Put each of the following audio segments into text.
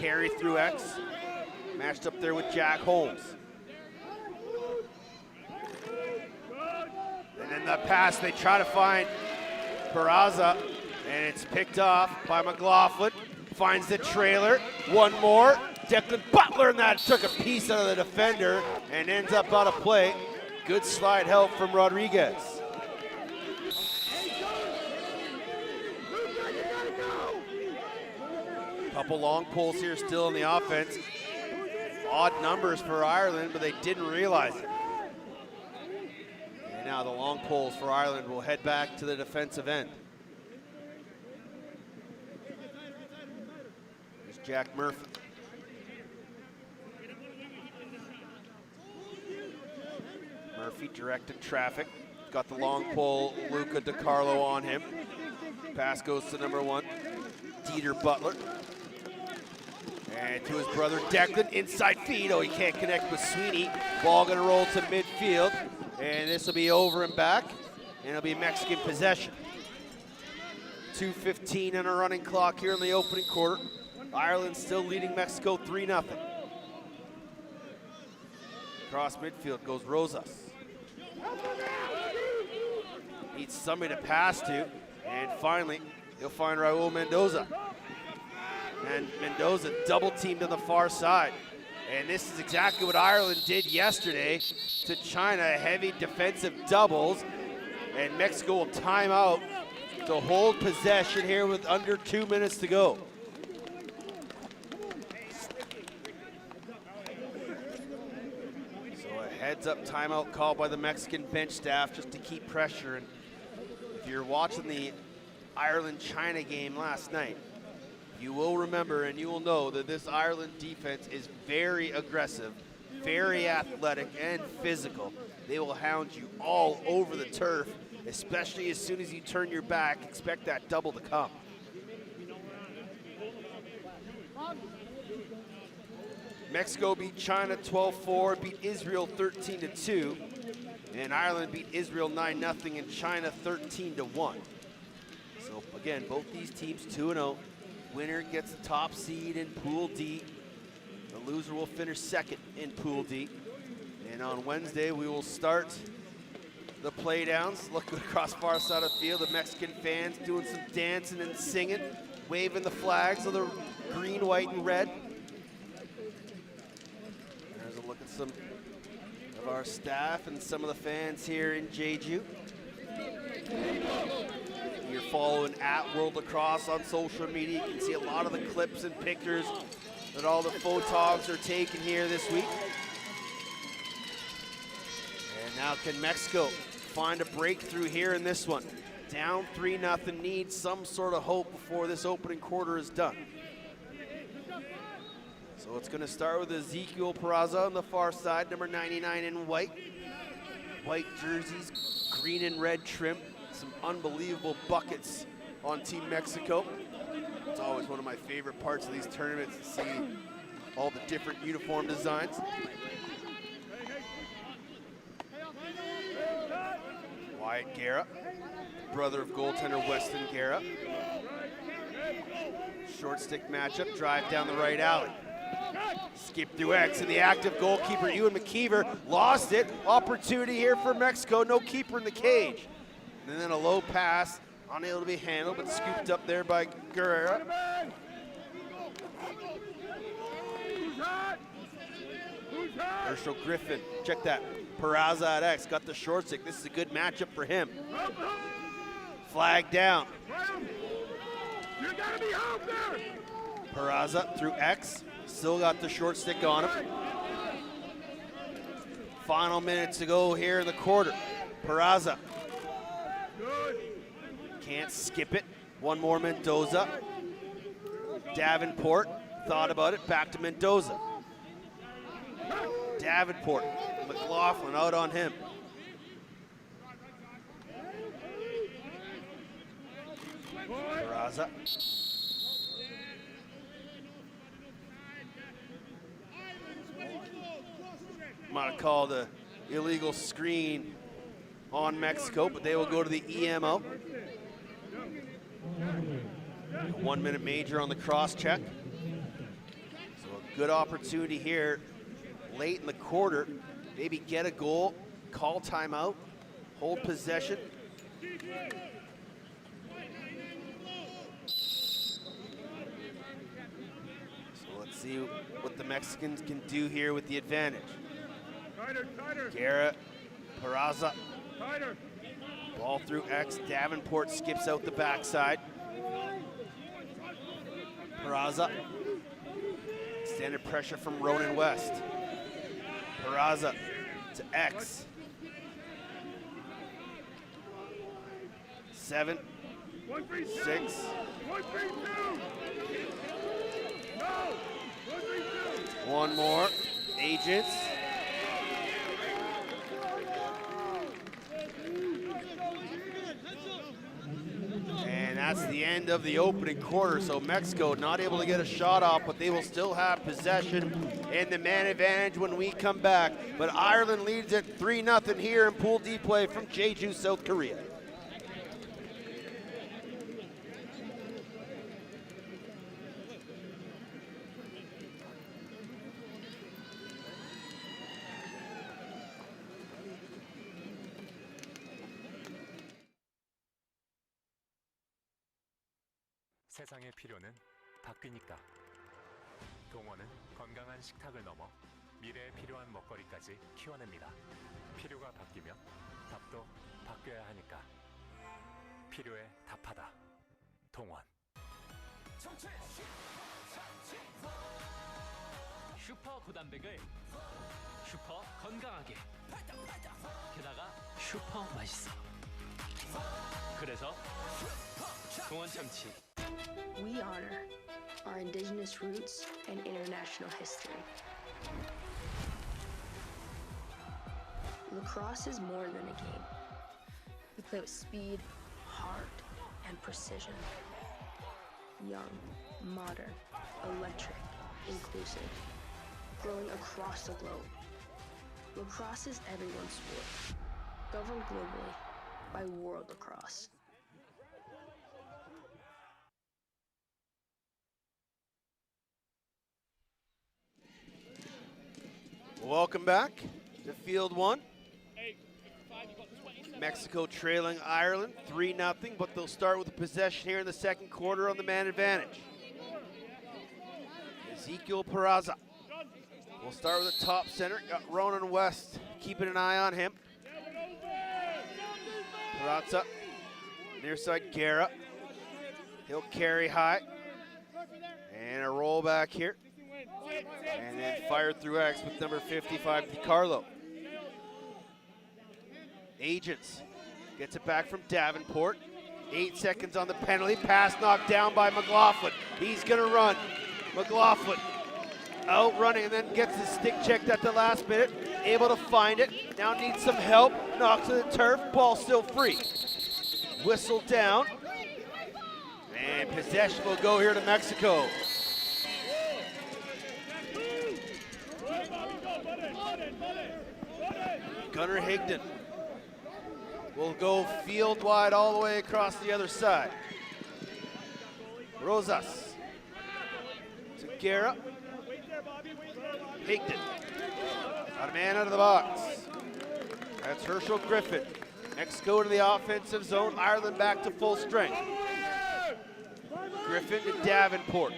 carry through X. Matched up there with Jack Holmes. And then the pass, they try to find Peraza, and it's picked off by McLaughlin. Finds the trailer, one more. Declan Butler, and that took a piece out of the defender and ends up out of play. Good slide help from Rodriguez. Couple long pulls here still in the offense. Odd numbers for Ireland, but they didn't realize it. And now the long pulls for Ireland will head back to the defensive end. Here's Jack Murphy. Murphy directed traffic. Got the long pull, Luca DiCarlo on him. Pass goes to number 1, Dieter Butler. And to his brother Declan, inside feed. Oh, he can't connect with Sweeney. Ball gonna roll to midfield. And this will be over and back. And it'll be Mexican possession. 2:15 on a running clock here in the opening quarter. Ireland still leading Mexico 3-0. Across midfield goes Rosas. Needs somebody to pass to. And finally, he'll find Raul Mendoza. And Mendoza double teamed on the far side. And this is exactly what Ireland did yesterday to China, heavy defensive doubles. And Mexico will time out to hold possession here with under 2 minutes to go. So a heads up timeout call by the Mexican bench staff just to keep pressure. And if you're watching the Ireland-China game last night, you will remember and you will know that this Ireland defense is very aggressive, very athletic and physical. They will hound you all over the turf, especially as soon as you turn your back. Expect that double to come. Mexico beat China 12-4, beat Israel 13-2, and Ireland beat Israel 9-0 and China 13-1. So again, both these teams 2-0. Winner gets the top seed in Pool D. The loser will finish second in Pool D. And on Wednesday, we will start the playdowns. Looking across far side of the field, the Mexican fans doing some dancing and singing, waving the flags of the green, white, and red. There's a look at some of our staff and some of the fans here in Jeju. You're following at World Lacrosse on social media. You can see a lot of the clips and pictures that all the photogs are taking here this week. And now can Mexico find a breakthrough here in this one? Down 3-0, needs some sort of hope before this opening quarter is done. So it's gonna start with Ezequiel Peraza on the far side, number 99 in white. White jerseys, green and red trim. Some unbelievable buckets on Team Mexico. It's always one of my favorite parts of these tournaments to see all the different uniform designs. Wyatt Guerra, brother of goaltender Weston Guerra. Short stick matchup, drive down the right alley. Skip through X, and the active goalkeeper, Ewan McKeever, lost it. Opportunity here for Mexico, no keeper in the cage. And then a low pass, unable to be handled, but scooped up there by Guerrera. Herschel Griffin, check that. Peraza at X, got the short stick. This is a good matchup for him. Flag down. Peraza through X, still got the short stick on him. Final minutes to go here in the quarter. Peraza. Can't skip it. One more Mendoza. Davenport thought about it, back to Mendoza. Davenport, McLaughlin out on him. Peraza. Might have called an illegal screen on Mexico, but they will go to the EMO. 1 minute major on the cross check. Good opportunity here late in the quarter. Maybe get a goal, call timeout, hold possession. So let's see what the Mexicans can do here with the advantage. Garrett, Peraza. Ball through X. Davenport skips out the backside. Peraza. Extended pressure from Ronan West. Peraza to X. 7, 6. One more. Agents. And that's the end of the opening quarter. So Mexico not able to get a shot off, but they will still have possession and the man advantage when we come back. But Ireland leads at 3-0 here in Pool D play from Jeju, South Korea. 세상의 필요는 바뀌니까. 동원은 건강한 식탁을 넘어 미래에 필요한 먹거리까지 키워냅니다. 필요가 바뀌면 답도 바뀌어야 하니까. 필요에 답하다. 동원. 슈퍼 고단백을 슈퍼 건강하게, 게다가 슈퍼 맛있어. 그래서 동원 참치. We honor our indigenous roots and international history. Lacrosse is more than a game. We play with speed, heart, and precision. Young, modern, electric, inclusive, growing across the globe. Lacrosse is everyone's sport, governed globally by World Lacrosse. Welcome back to Field 1. Mexico trailing Ireland 3-0, but they'll start with the possession here in the second quarter on the man advantage. Ezekiel Peraza. We'll start with the top center. Got Ronan West keeping an eye on him. Peraza, near side Guerra. He'll carry high. And a roll back here. And then fired through X with number 55, DiCarlo. Agents gets it back from Davenport. 8 seconds on the penalty. Pass knocked down by McLaughlin. He's going to run. McLaughlin out running and then gets the stick checked at the last minute. Able to find it. Now needs some help. Knocks to the turf. Ball still free. Whistle down. And possession will go here to Mexico. Gunnar Higdon will go field wide all the way across the other side. Rosas to Guerra. Higdon. Got a man out of the box. That's Herschel Griffin. Mexico to the offensive zone. Ireland back to full strength. Griffin to Davenport.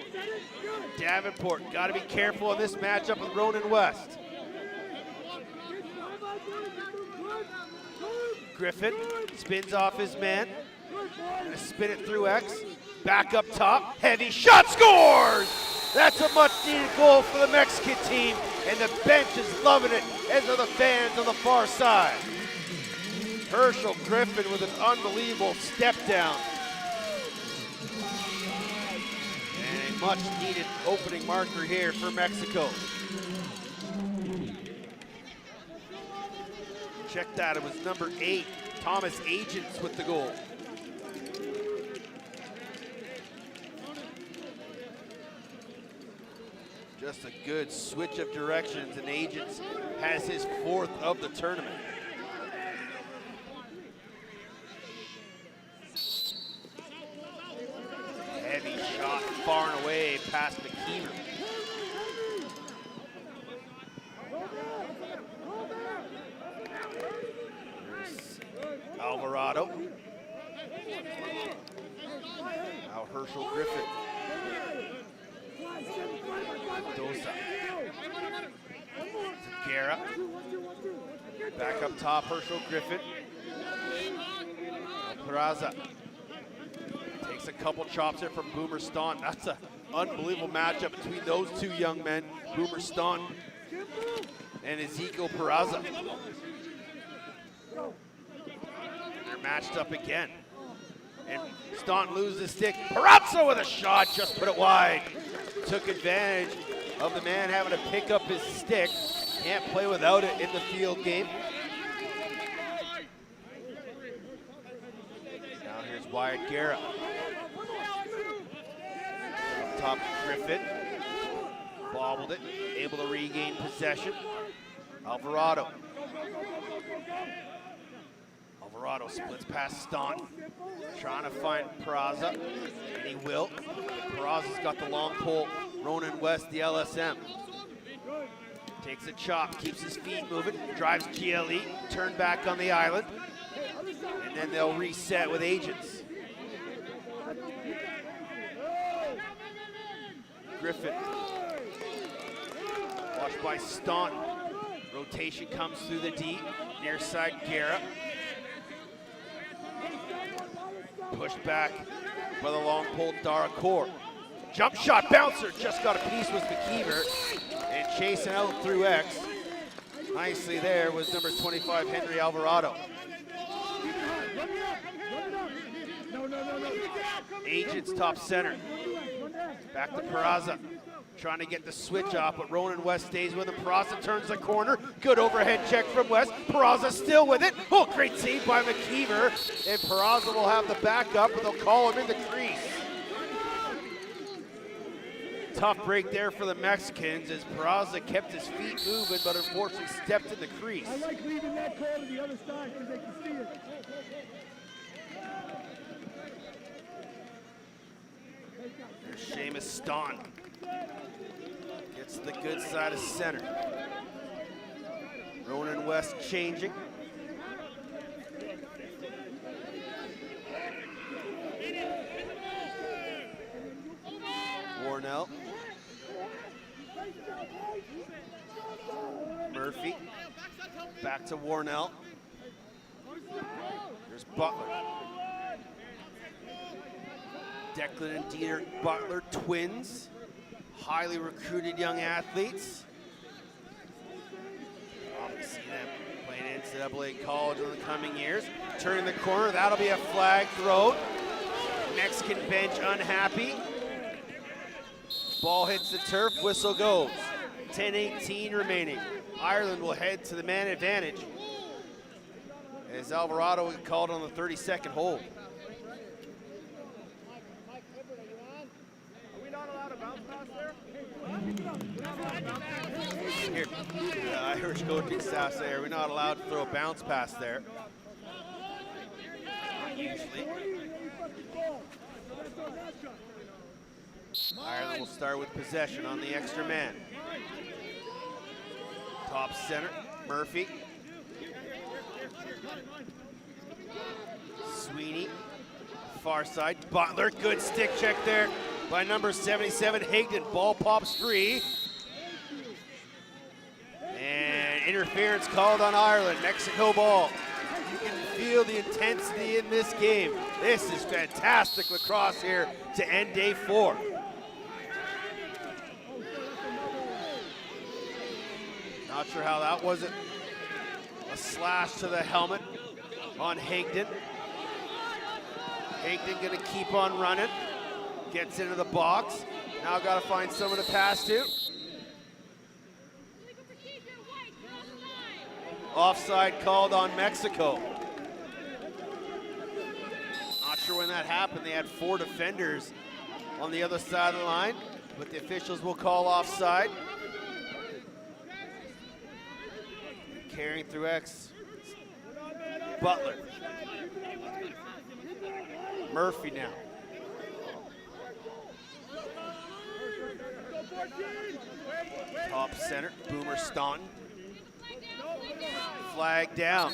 Davenport, got to be careful in this matchup with Ronan West. Griffin spins off his man. Gonna spin it through X. Back up top. Heavy shot, scores! That's a much needed goal for the Mexican team. And the bench is loving it, as are the fans on the far side. Herschel Griffin with an unbelievable step down. And a much needed opening marker here for Mexico. Check that, it was number 8, Thomas Agents with the goal. Just a good switch of directions, and Agents has his 4th of the tournament. Heavy shot far and away past McKeever. Guerra. Back up top, Herschel Griffin. Peraza takes a couple chops here from Boomer Staunton. That's an unbelievable matchup between those two young men, Boomer Staunton and Ezekiel Peraza. And they're matched up again. And Staunton loses the stick. Peraza with a shot, just put it wide. Took advantage of the man having to pick up his stick. Can't play without it in the field game. Now here's Wyatt Guerra. Up top, Griffin. Bobbled it, able to regain possession. Alvarado. Alvarado splits past Staunton. Trying to find Peraza, and he will. Peraza's got the long pole. Ronan West, the LSM. Takes a chop, keeps his feet moving, drives GLE, turn back on the island, and then they'll reset with Agents. Griffin. Watched by Staunton. Rotation comes through the D, near side Guerra. Pushed back by the long pole, Daracour. Jump shot, bouncer, just got a piece with McKeever, and chasing out through X. Nicely there was number 25, Henry Alvarado. Agents top center. Back to Peraza. Trying to get the switch off, but Ronan West stays with him. Peraza turns the corner. Good overhead check from West. Peraza still with it. Oh, great save by McKeever. And Peraza will have the backup, but they'll call him in the crease. Tough break there for the Mexicans as Peraza kept his feet moving, but unfortunately stepped in the crease. I like leaving that call to the other side because they can see it. There's Seamus Staunton. Gets the good side of center. Ronan West changing. Warnell. Murphy. Back to Warnell. There's Butler. Declan and Dieter Butler, twins. Highly recruited young athletes. Obviously them playing NCAA college in the coming years. Turning the corner, that'll be a flag throw. Mexican bench unhappy. Ball hits the turf, whistle goes. 10:18 remaining. Ireland will head to the man advantage as Alvarado is called on the 32nd hold. Here, Irish coaching staff say, are we not allowed to throw a bounce pass there? Usually. Ireland will start with possession on the extra man. Top center, Murphy. Sweeney, far side, Butler, good stick check there by number 77, Higdon. Ball pops free. And interference called on Ireland, Mexico ball. You can feel the intensity in this game. This is fantastic lacrosse here to end day 4. Not sure how that wasn't a slash to the helmet on Higdon. Higdon gonna keep on running. Gets into the box. Now gotta find someone to pass to. Offside called on Mexico. Not sure when that happened. They had 4 defenders on the other side of the line, but the officials will call offside. Carrying through X. Butler. Murphy now. Top center, Boomer Staunton. Flag down.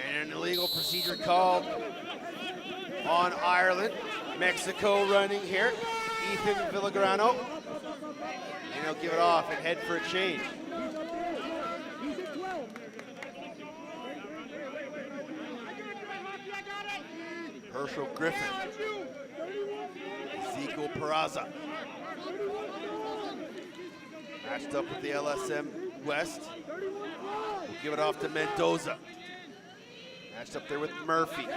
And an illegal procedure called on Ireland. Mexico running here. Ethan Villagrano. And he'll give it off and head for a change. He's at 12. Herschel Griffin. Ezekiel Peraza. Matched up with the LSM West. We'll give it off to Mendoza. Matched up there with Murphy.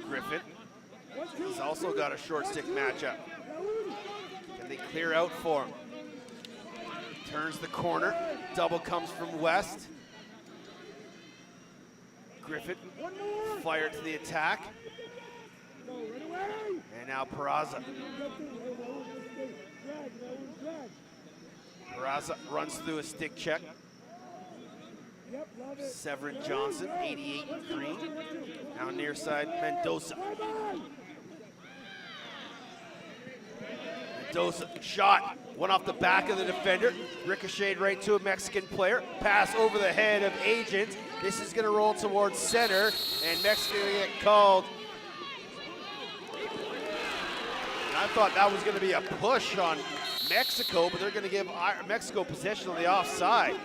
Griffin. He's also got a short stick matchup. Can they clear out for him? Turns the corner. Double comes from West. Griffin fired to the attack. And now Peraza. Peraza runs through a stick check. Severin Johnson, 88 and green. Now near side, Mendoza. Mendoza shot, one off the back of the defender. Ricocheted right to a Mexican player. Pass over the head of Agent. This is gonna roll towards center, and Mexico get called. And I thought that was gonna be a push on Mexico, but they're gonna give Mexico possession on the offside.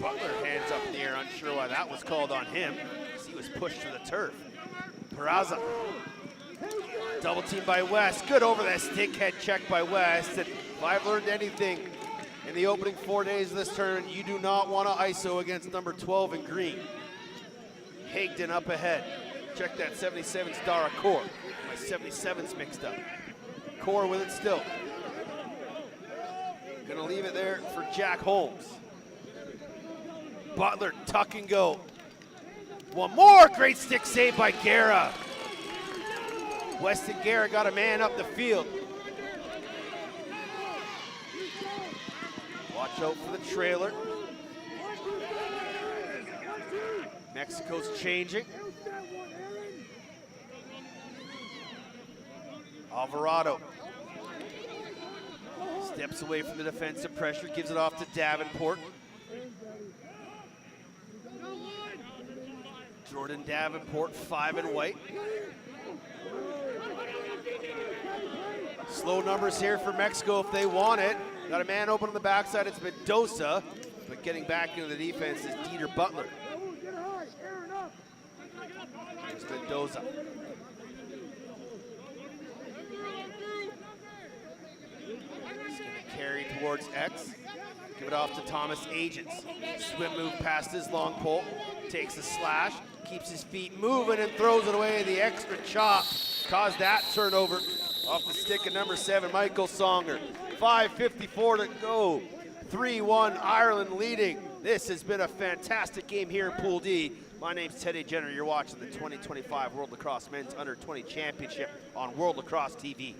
Butler hands up in the air, unsure why that was called on him, because he was pushed to the turf. Peraza, double team by West. Good over that stick head check by West. And if I've learned anything in the opening 4 days of this tournament, you do not want to ISO against number 12 in green. Hagden up ahead. Check that 77 Dara Core. My 77's mixed up. Core with it still. Gonna leave it there for Jack Holmes. Butler, tuck and go. One more, great stick save by Guerra. Weston Guerra got a man up the field. Watch out for the trailer. Mexico's changing. Alvarado steps away from the defensive pressure, gives it off to Davenport. Jordan Davenport, 5 and white. Slow numbers here for Mexico if they want it. Got a man open on the backside, it's Mendoza, but getting back into the defense is Dieter Butler. There's Mendoza. He's gonna carry towards X. Give it off to Thomas Agents. Swim move past his long pole. Takes a slash, keeps his feet moving and throws it away. The extra chop caused that turnover off the stick of number 7, Michael Songer. 5:54 to go. 3-1 Ireland leading. This has been a fantastic game here in Pool D. My name's Teddy Jenner. You're watching the 2025 World Lacrosse Men's Under 20 Championship on World Lacrosse TV.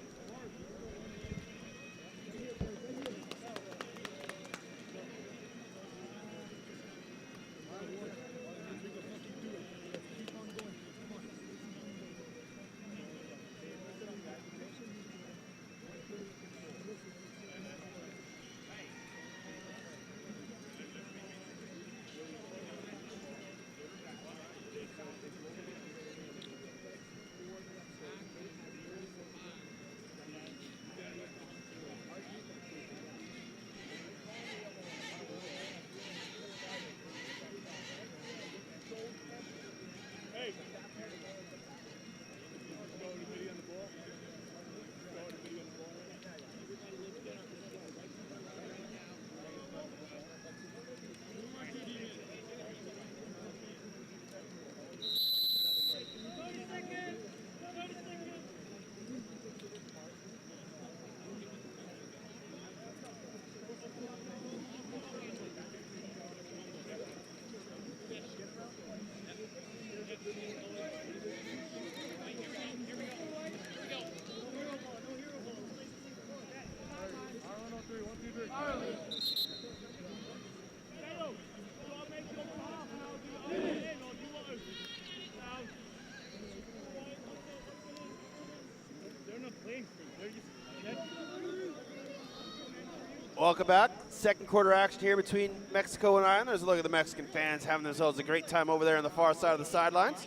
Welcome back. Second quarter action here between Mexico and Ireland. There's a look at the Mexican fans having themselves a great time over there on the far side of the sidelines.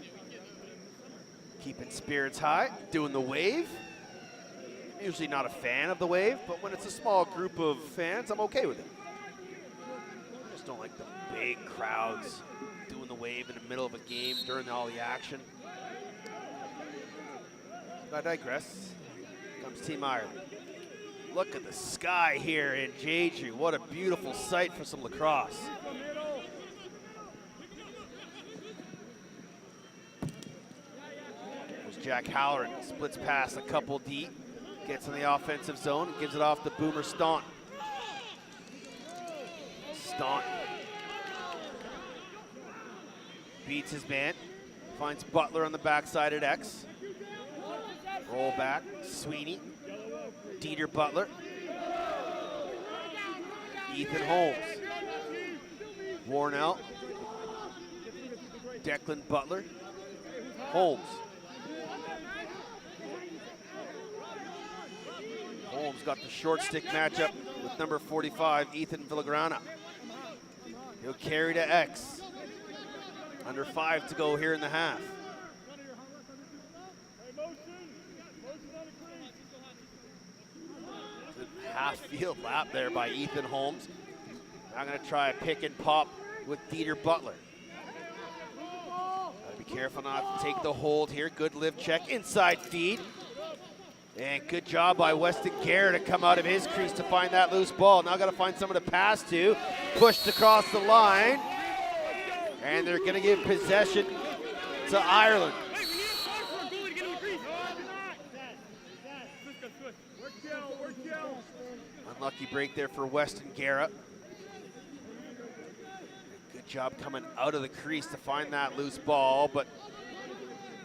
Keeping spirits high, doing the wave. Usually not a fan of the wave, but when it's a small group of fans, I'm okay with it. I just don't like the big crowds doing the wave in the middle of a game during all the action. But I digress. Comes Team Ireland. Look at the sky here in Jeju. What a beautiful sight for some lacrosse. There's Jack Halloran, splits past a couple deep, gets in the offensive zone, and gives it off to Boomer Staunton. Staunton beats his man, finds Butler on the backside at X. Roll back, Sweeney, Dieter Butler, Ethan Holmes, Warnell, Declan Butler, Holmes. Holmes got the short stick matchup with number 45, Ethan Villagrana. He'll carry to X. Under 5 to go here in the half. Good half-field lap there by Ethan Holmes. I'm going to try a pick and pop with Dieter Butler. Gotta be careful not to take the hold here. Good lift check, inside feed. And good job by Weston Garrett to come out of his crease to find that loose ball. Now got to find someone to pass to. Pushed across the line. And they're going to give possession to Ireland. Unlucky break there for Weston Garrett. Good job coming out of the crease to find that loose ball, but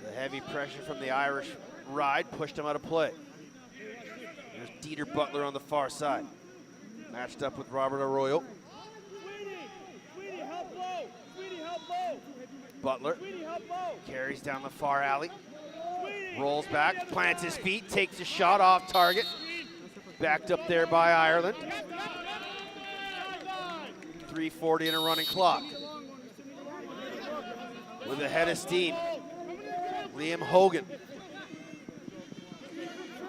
the heavy pressure from the Irish ride pushed him out of play. There's Dieter Butler on the far side. Matched up with Robert Arroyo. Butler carries down the far alley. Rolls back, plants his feet, takes a shot off target. Backed up there by Ireland. 3:40 and a running clock. With a head of steam, Liam Hogan.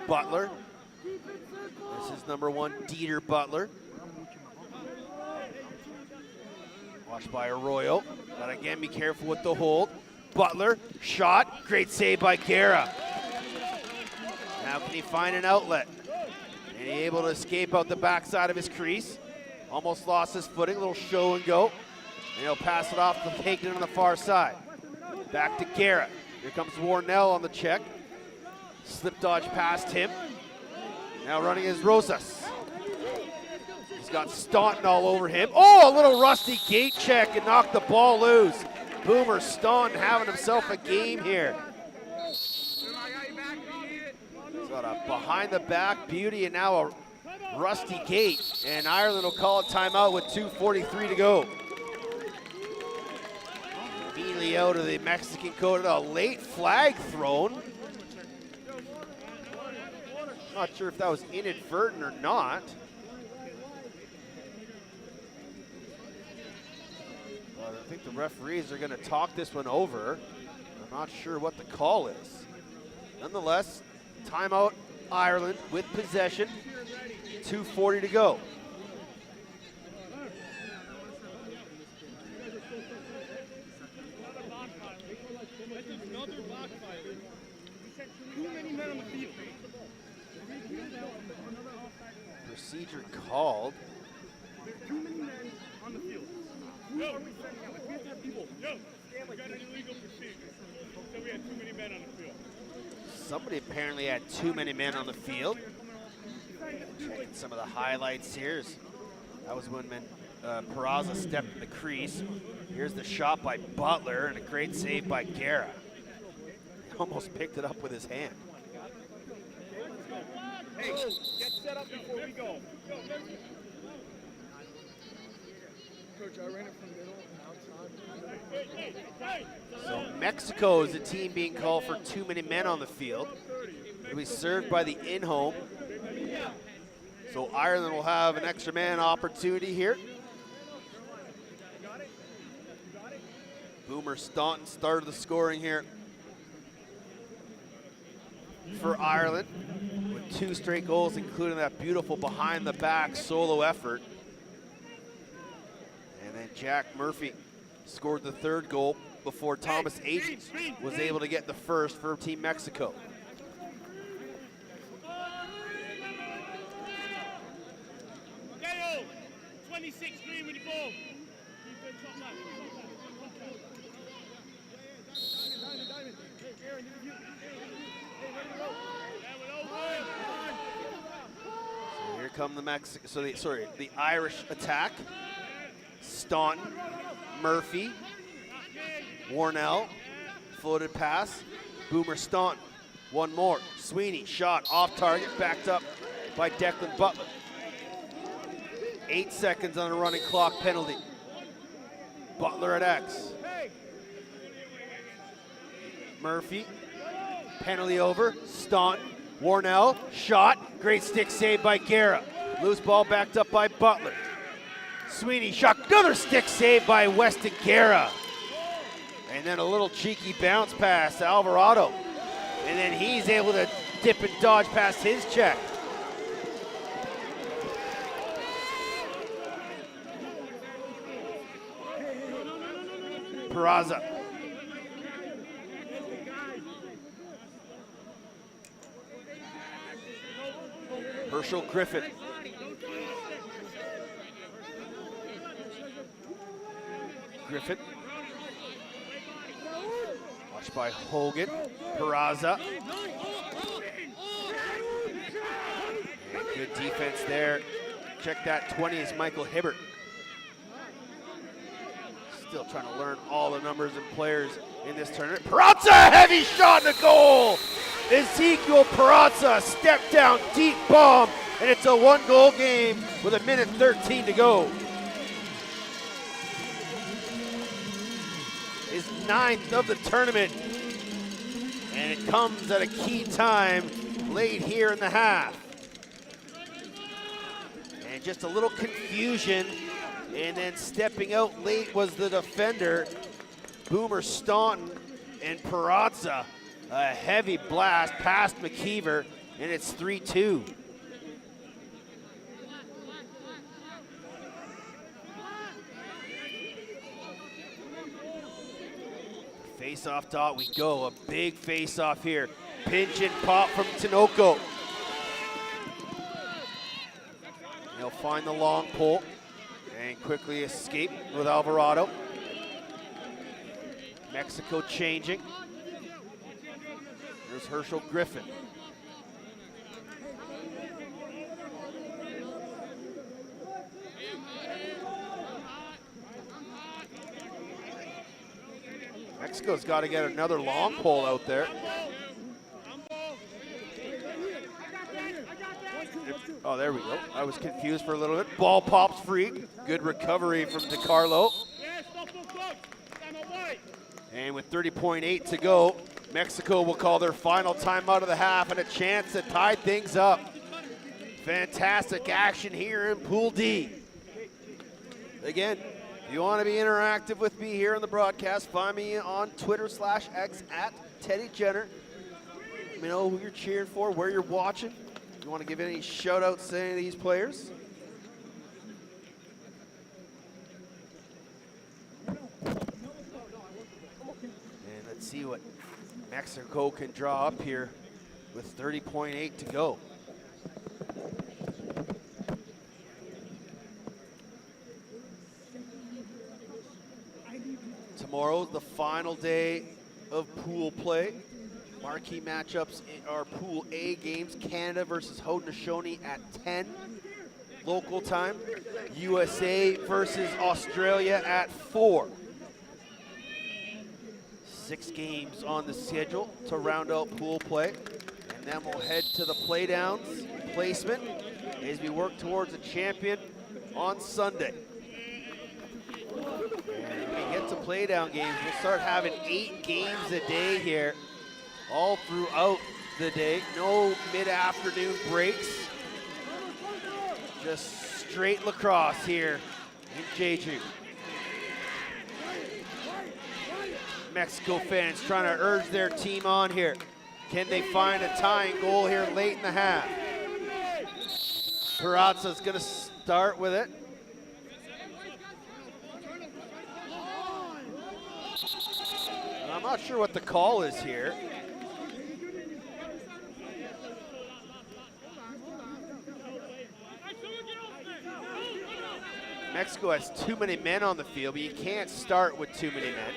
Butler. This is number 1, Dieter Butler. Watched by Arroyo. But again, be careful with the hold. Butler, shot, great save by Guerra. Now can he find an outlet? And he able to escape out the backside of his crease. Almost lost his footing, a little show and go. And he'll pass it off to Hagen on the far side. Back to Guerra. Here comes Warnell on the check. Slip dodge past him. Now running is Rosas. He's got Staunton all over him. Oh, a little rusty gate check and knocked the ball loose. Boomer Staunton having himself a game here. He's got a behind the back beauty and now a rusty gate. And Ireland will call a timeout with 2:43 to go. Immediately out of the Mexican code, a late flag thrown. Not sure if that was inadvertent or not. But I think the referees are going to talk this one over. I'm not sure what the call is. Nonetheless, timeout Ireland with possession. 2:40 to go. Procedure called. Too many men on the field. Who are we sending out? We have to have people. We got an illegal procedure. So we had too many men on the field. Somebody apparently had too many men on the field. Checking some of the highlights here. That was when Peraza stepped in the crease. Here's the shot by Butler and a great save by Guerra. He almost picked it up with his hand. Hey, get set up before we go. Coach, I ran it from middle and outside. So Mexico is a team being called for too many men on the field. It'll be served by the in-home. So Ireland will have an extra man opportunity here. Boomer Staunton started the scoring here. for Ireland with 2 straight goals, including that beautiful behind-the-back solo effort. And then Jack Murphy scored the 3rd goal before Thomas Agent was able to get the first for Team Mexico. Dale, 26 green with the ball. Keep it top left. Diamond. Hey, Aaron, hey, ready to go. So here come the Irish attack. Staunton, Murphy, Warnell, floated pass, Boomer Staunton, one more, Sweeney, shot off target, backed up by Declan Butler. 8 seconds on a running clock penalty. Butler at X. Murphy, penalty over, Staunton, Warnell, shot, great stick save by Guerra. Loose ball backed up by Butler. Sweeney shot, another stick save by Weston Guerra. And then a little cheeky bounce pass to Alvarado. And then he's able to dip and dodge past his check. Peraza. Herschel Griffin. Griffin. Watched by Hogan. Peraza. And good defense there. Check that 20 is Michael Hibbert. Still trying to learn all the numbers and players in this tournament. Peraza, heavy shot and a goal. Ezekiel Peraza, step down, deep bomb, and it's a 1-goal game with 1:13 to go. His 9th of the tournament, and it comes at a key time late here in the half. And just a little confusion, and then stepping out late was the defender, Boomer Staunton, and Peraza. A heavy blast past McKeever, and it's 3-2. Face-off dot we go, a big face-off here. Pinch and pop from Tinoco. He'll find the long pole and quickly escape with Alvarado. Mexico changing. There's Herschel Griffin. Mexico's got to get another long pole out there. Oh, there we go. I was confused for a little bit. Ball pops free. Good recovery from DiCarlo. And with 30.8 to go, Mexico will call their final timeout of the half and a chance to tie things up. Fantastic action here in Pool D. Again, if you want to be interactive with me here on the broadcast, find me on Twitter/X at Teddy Jenner. Let me know who you're cheering for, where you're watching. If you want to give any shout outs to any of these players. And let's see what Mexico can draw up here with 30.8 to go. Tomorrow, the final day of pool play. Marquee matchups are Pool A games. Canada versus Haudenosaunee at 10 local time. USA versus Australia at 4. 6 games on the schedule to round out pool play. And then we'll head to the playdowns placement as we work towards a champion on Sunday. And when we get to playdown games, we'll start having 8 games a day here, all throughout the day. No mid-afternoon breaks. Just straight lacrosse here in Jeju. Mexico fans trying to urge their team on here. Can they find a tying goal here late in the half? Perazza's gonna start with it. I'm not sure what the call is here. Mexico has too many men on the field, but you can't start with too many men.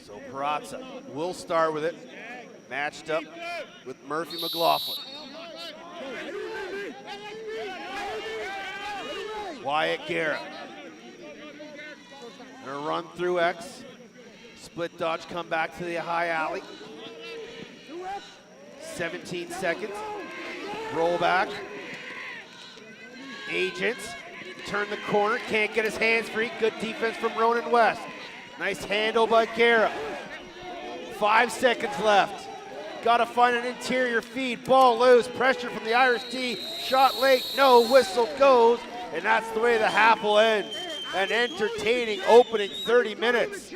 So Perazza will start with it, matched up with Murphy McLaughlin. Wyatt Garrett. Gonna run through X. Split dodge, come back to the high alley. 17 seconds. Roll back. Agents. Turn the corner, can't get his hands free. Good defense from Ronan West. Nice handle by Guerra. 5 seconds left. Gotta find an interior feed. Ball loose, pressure from the Irish D. Shot late, no, whistle goes. And that's the way the half will end. An entertaining opening 30 minutes.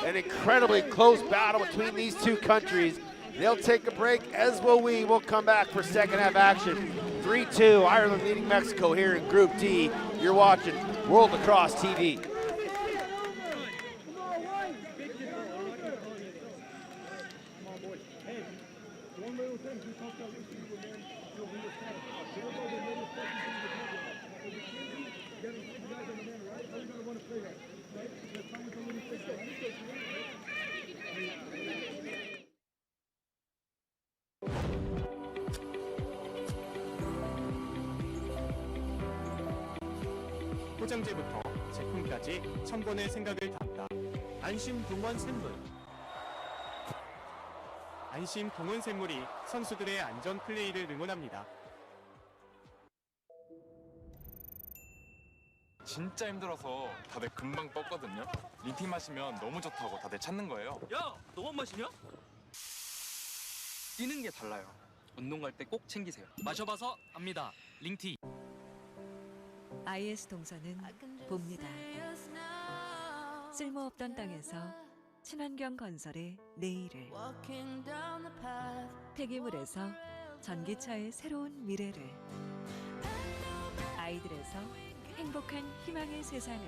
An incredibly close battle between these two countries. They'll take a break, as will we. We'll come back for second half action. 3-2, Ireland leading Mexico here in Group D. You're watching World Lacrosse TV. 포장재부터 제품까지 천 번의 생각을 담다. 안심 동원 샘물. 안심 동원 샘물이 선수들의 안전 플레이를 응원합니다. 진짜 힘들어서 다들 금방 뻗거든요. 링티 마시면 너무 좋다고 다들 찾는 거예요. 야, 너만 마시냐? 뛰는 게 달라요. 운동 갈 때 꼭 챙기세요. 마셔봐서 압니다. 링티. IS 동서는 봅니다. 쓸모없던 땅에서 친환경 건설의 내일을, 폐기물에서 전기차의 새로운 미래를, 아이들에서 행복한 희망의 세상을.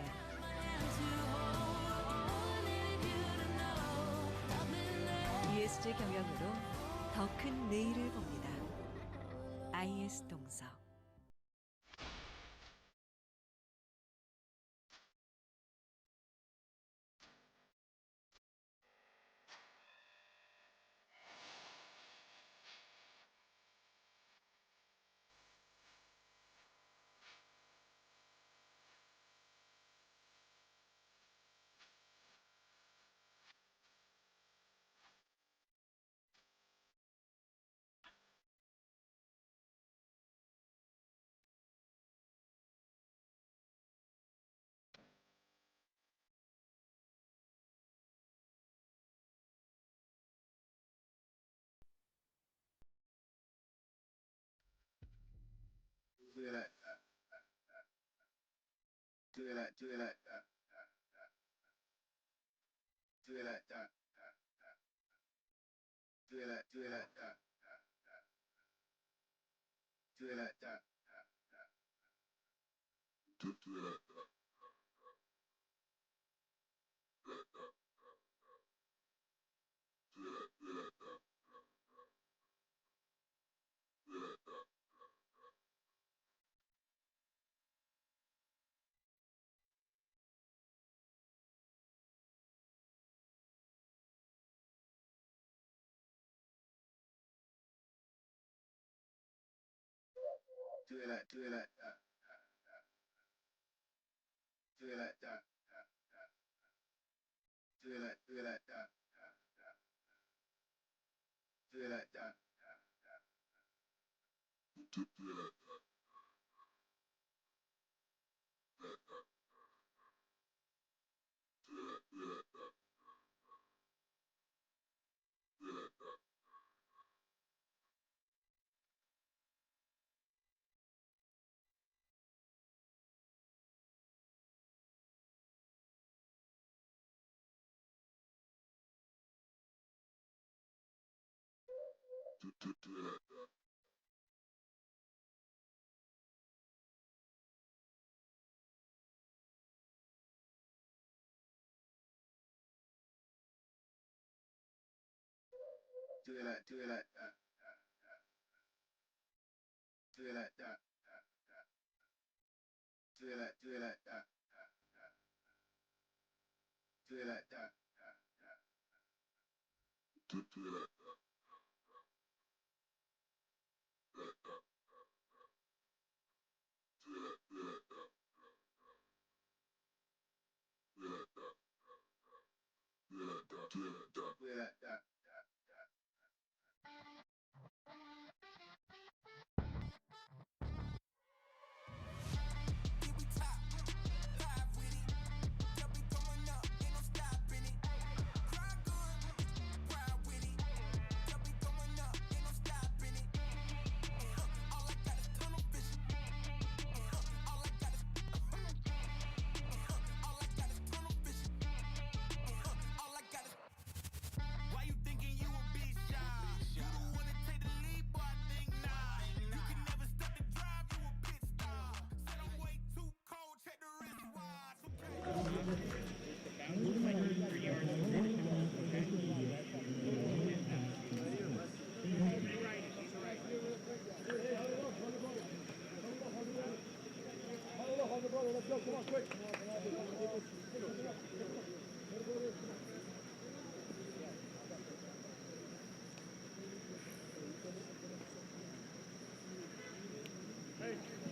ESG 경영으로 더 큰 내일을 봅니다. IS 동서.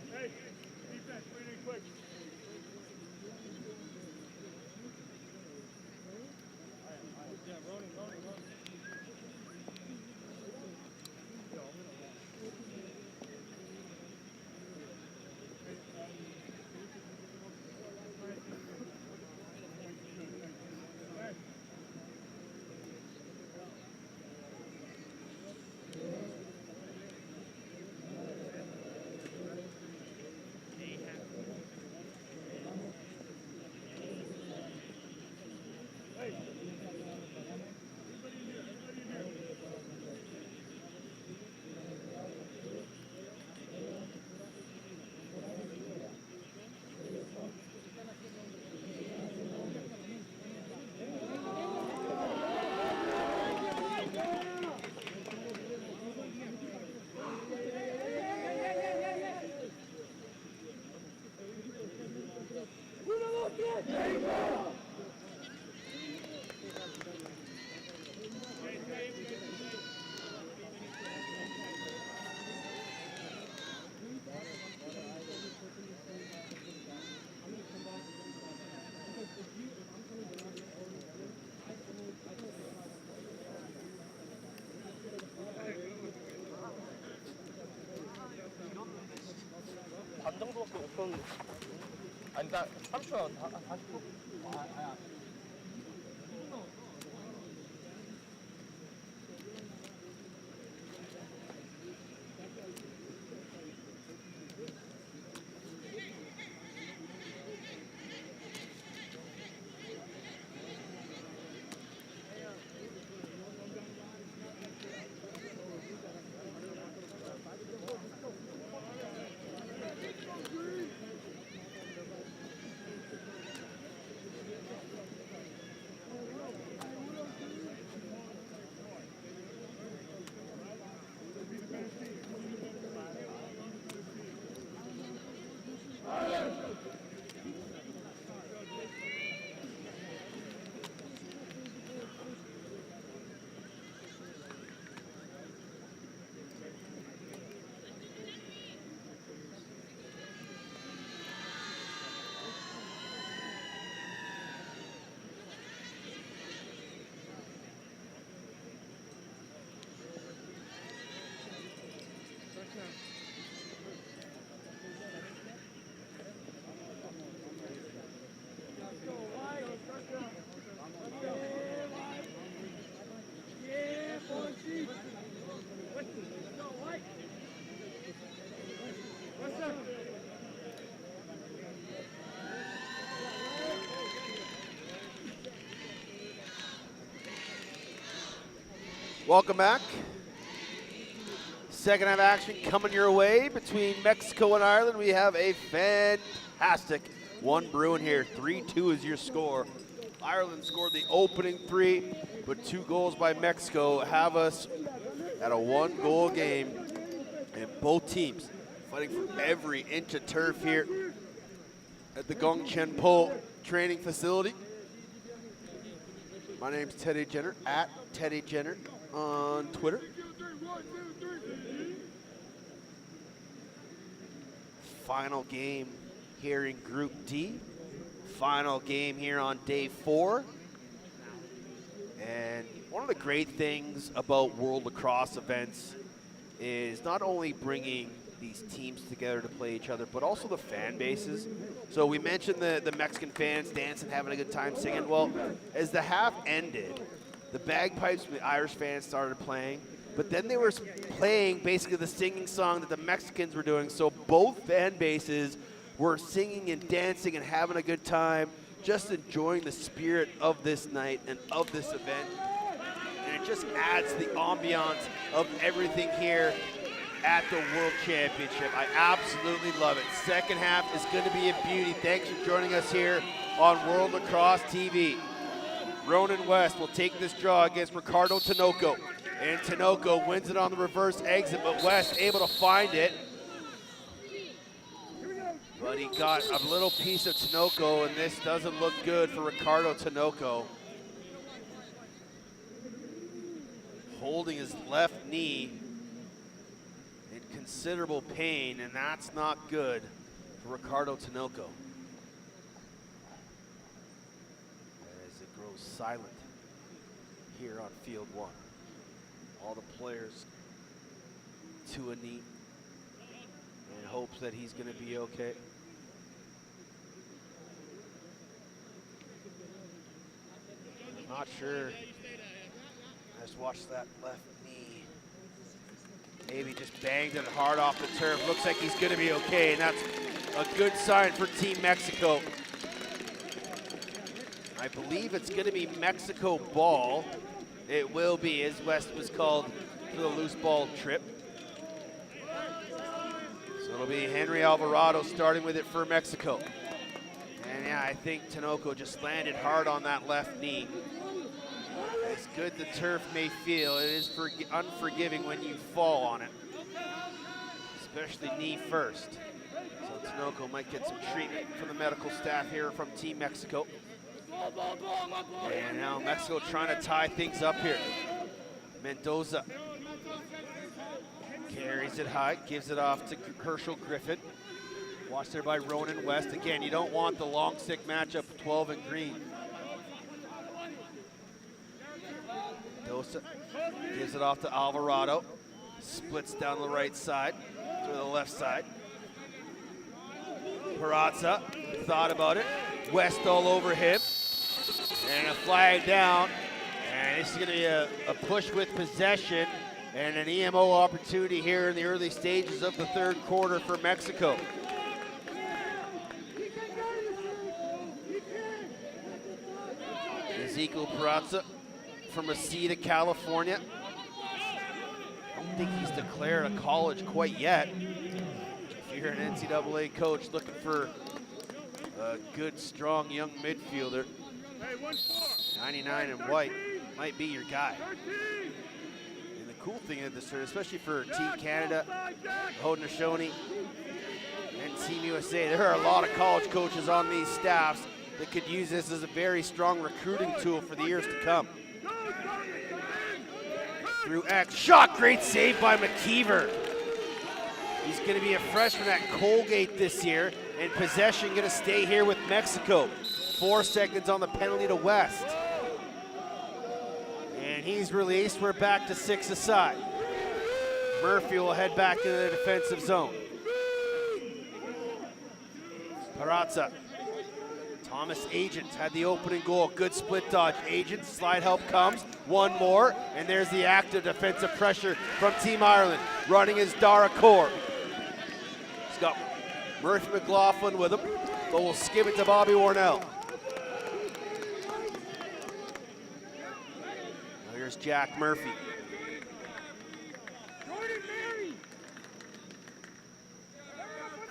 Hey, defense, bring it in quick. 반 정도밖에 없었는데. 아니, 나 3초야. 40초. Welcome back. Second half action coming your way between Mexico and Ireland. We have a fantastic one brewing here. 3-2 is your score. Ireland scored the opening 3, but 2 goals by Mexico have us at a 1-goal game. And both teams fighting for every inch of turf here at the Gongchen Po training facility. My name's Teddy Jenner, at Teddy Jenner on Twitter. Final game here in Group D. Final game here on day 4. And one of the great things about World Lacrosse events is not only bringing these teams together to play each other, but also the fan bases. So we mentioned the Mexican fans dancing, having a good time singing. Well, as the half ended, the bagpipes from the Irish fans started playing, but then they were playing basically the singing song that the Mexicans were doing. So both fan bases were singing and dancing and having a good time, just enjoying the spirit of this night and of this event. And it just adds to the ambiance of everything here at the World Championship. I absolutely love it. Second half is going to be a beauty. Thanks for joining us here on World Lacrosse TV. Ronan West will take this draw against Ricardo Tinoco. And Tinoco wins it on the reverse exit, but West able to find it. But he got a little piece of Tinoco, and this doesn't look good for Ricardo Tinoco. Holding his left knee in considerable pain, and that's not good for Ricardo Tinoco. As it grows silent here on field 1. All the players to a knee in hopes that he's going to be okay. Not sure. I just watched that left knee. Maybe just banged it hard off the turf. Looks like he's going to be okay, and that's a good sign for Team Mexico. I believe it's going to be Mexico ball. It will be, as West was called for the loose ball trip. So it'll be Henry Alvarado starting with it for Mexico. And yeah, I think Tinoco just landed hard on that left knee. As good the turf may feel, it is unforgiving when you fall on it, especially knee first. So Tinoco might get some treatment from the medical staff here from Team Mexico. And now Mexico trying to tie things up here. Mendoza carries it high, gives it off to Herschel Griffin. Watched there by Ronan West. Again, you don't want the long stick matchup 12 and green. Mendoza gives it off to Alvarado. Splits down the right side to the left side. Perazza thought about it. West all over him. And a flag down. And this is going to be a push with possession and an EMO opportunity here in the early stages of the third quarter for Mexico. Ezekiel Perazza from Reseda, California. I don't think he's declared a college quite yet. If you're an NCAA coach looking for a good, strong, young midfielder, 99 in white might be your guy. And the cool thing of this tournament, especially for Team Canada, Haudenosaunee, and Team USA, there are a lot of college coaches on these staffs that could use this as a very strong recruiting tool for the years to come. Through X, shot, great save by McKeever. He's going to be a freshman at Colgate this year, and possession going to stay here with Mexico. 4 seconds on the penalty to West. And he's released. We're back to 6 aside. Murphy will head back into the defensive zone. Perazza. Thomas Agent had the opening goal. Good split dodge. Agent, slide help comes. One more, and there's the active defensive pressure from Team Ireland. Running is Dara Kaur. He's got Murphy McLaughlin with him, but we'll skip it to Bobby Warnell. Now here's Jack Murphy.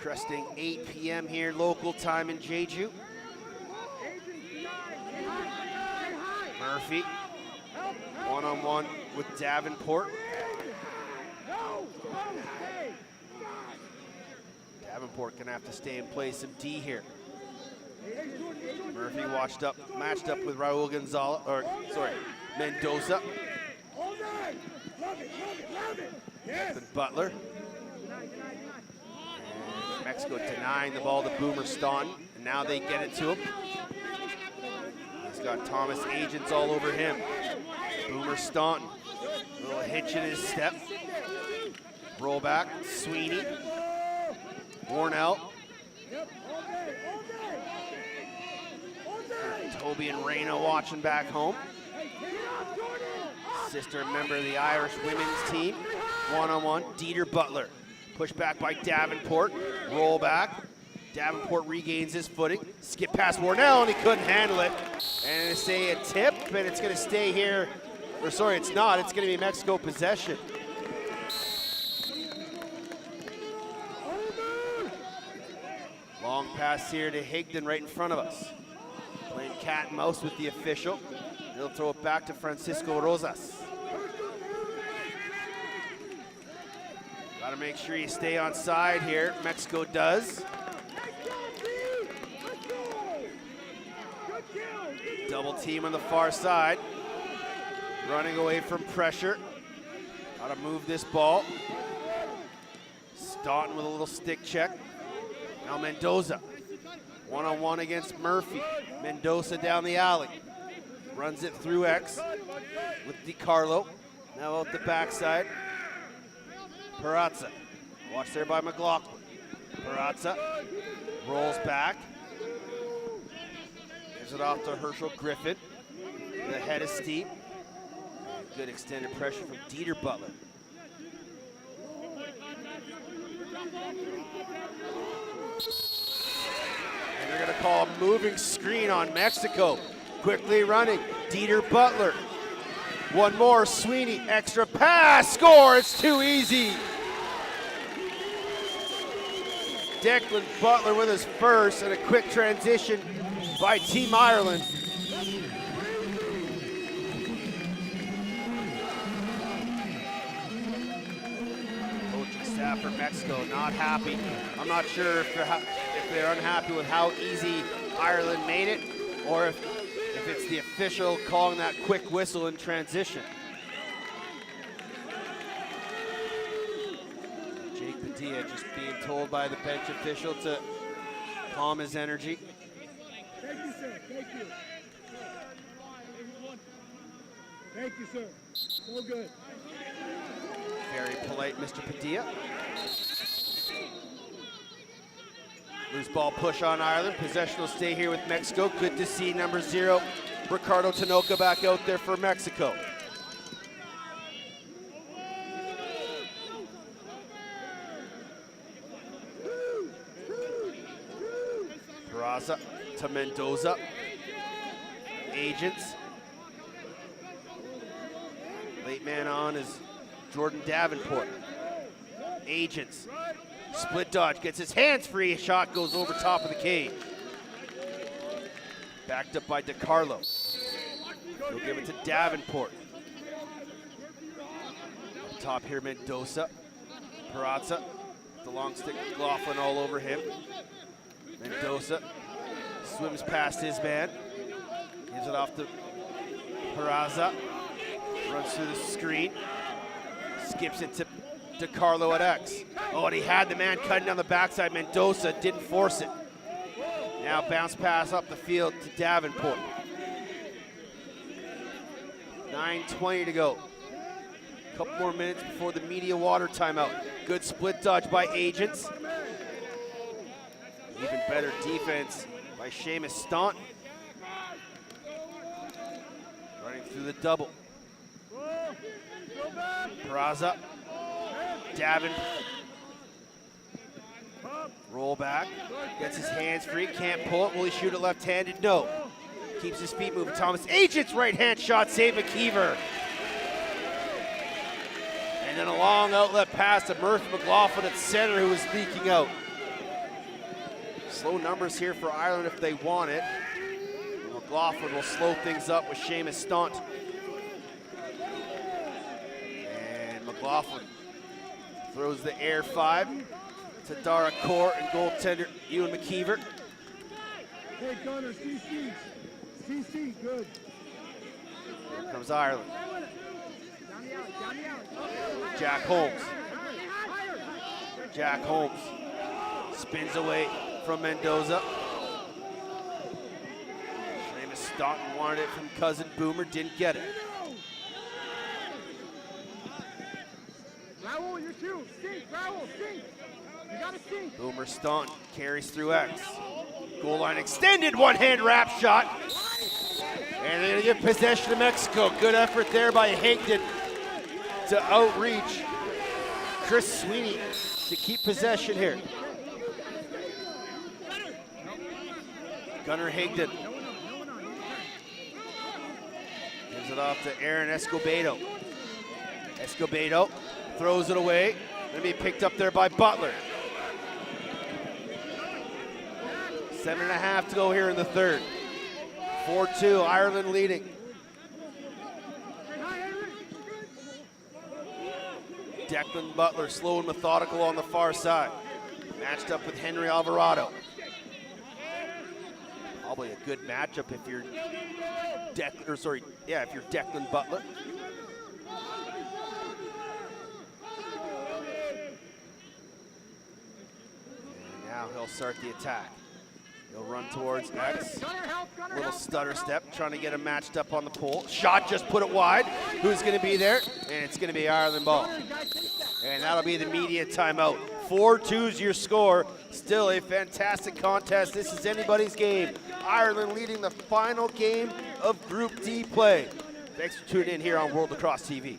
Cresting 8 p.m. here, local time in Jeju. Murphy, one-on-one with Davenport. Davenport gonna have to stay and play some D here. Murphy matched up with Raul Gonzalez, or sorry, Mendoza. And Butler. And Mexico denying the ball to Boomer Staunton, and now they get it to him. He's got Thomas Agents all over him. Boomer Staunton, little hitch in his step. Roll back, Sweeney. Warnell. Toby and Reyna watching back home. Sister member of the Irish women's team. One-on-one, Dieter Butler. Pushed back by Davenport. Roll back. Davenport regains his footing. Skip past Warnell, and he couldn't handle it. And it's a tip, and it's going to stay here. Or sorry, it's not. It's going to be Mexico possession. Long pass here to Higdon right in front of us. Playing cat and mouse with the official. He'll throw it back to Francisco Rosas. Got to make sure you stay on side here. Mexico does. Double team on the far side. Running away from pressure. Got to move this ball. Staunton with a little stick check. Now Mendoza, one-on-one against Murphy. Mendoza down the alley. Runs it through X with DiCarlo. Now out the backside. Perazza, watched there by McLaughlin. Perazza rolls back. Gives it off to Herschel Griffin. The head is steep. Good extended pressure from Dieter Butler. And they're gonna call a moving screen on Mexico. Quickly running, Dieter Butler. One more, Sweeney, extra pass, score, it's too easy. Declan Butler with his first, and a quick transition by Team Ireland. Staff for Mexico not happy. I'm not sure if they're unhappy with how easy Ireland made it, or if it's the official calling that quick whistle in transition. Jake Padilla just being told by the bench official to calm his energy. Thank you, sir. Thank you. Thank you, sir. So good. Very polite, Mr. Padilla. Loose ball push on Ireland. Possession will stay here with Mexico. Good to see number 0, Ricardo Tanoka, back out there for Mexico. Peraza to Mendoza. Agents. Late man on is Jordan Davenport. Agents. Split dodge, gets his hands free. A shot goes over top of the cage. Backed up by DiCarlo. He'll give it to Davenport. Up top here, Mendoza. Perazza. The long stick, McLaughlin all over him. Mendoza swims past his man. Gives it off to Perazza. Runs through the screen. Skips it to DiCarlo at X. Oh, and he had the man cutting down the backside. Mendoza didn't force it. Now bounce pass up the field to Davenport. 9:20 to go. Couple more minutes before the media water timeout. Good split dodge by Agents. Even better defense by Seamus Staunton. Running through the double. Peraza. Davin. Roll back. Gets his hands free. Can't pull it. Will he shoot it left-handed? No. Keeps his feet moving. Thomas Agents right hand shot. Save McKeever. And then a long outlet pass to Murphy McLaughlin at center, who was leaking out. Slow numbers here for Ireland if they want it. McLaughlin will slow things up with Seamus Staunton. And McLaughlin throws the air 5 to Dara Court and goaltender Ewan McKeever. Hey, Gunner, CC. CC, good. Here comes Ireland. Jack Holmes. Jack Holmes spins away from Mendoza. Seamus Staunton wanted it from cousin Boomer, didn't get it. Raul, your shoe. Sink, Raul, sink. You gotta sink. Boomer Staunton carries through X. Goal line extended, one-hand wrap shot. And they're gonna give possession to Mexico. Good effort there by Higdon to outreach Chris Sweeney to keep possession here. Gunnar Higdon gives it off to Aaron Escobedo. Escobedo throws it away. Gonna be picked up there by Butler. 7.5 to go here in the third. 4-2, Ireland leading. Declan Butler slow and methodical on the far side. Matched up with Henry Alvarado. Probably a good matchup if you're if you're Declan Butler. And now he'll start the attack. He'll run towards X. Little stutter step, trying to get him matched up on the pole. Shot just put it wide. Who's going to be there? And it's going to be Ireland ball. And that'll be the media timeout. 4-2's your score. Still a fantastic contest. This is anybody's game. Ireland leading the final game of Group D play. Thanks for tuning in here on World Lacrosse TV.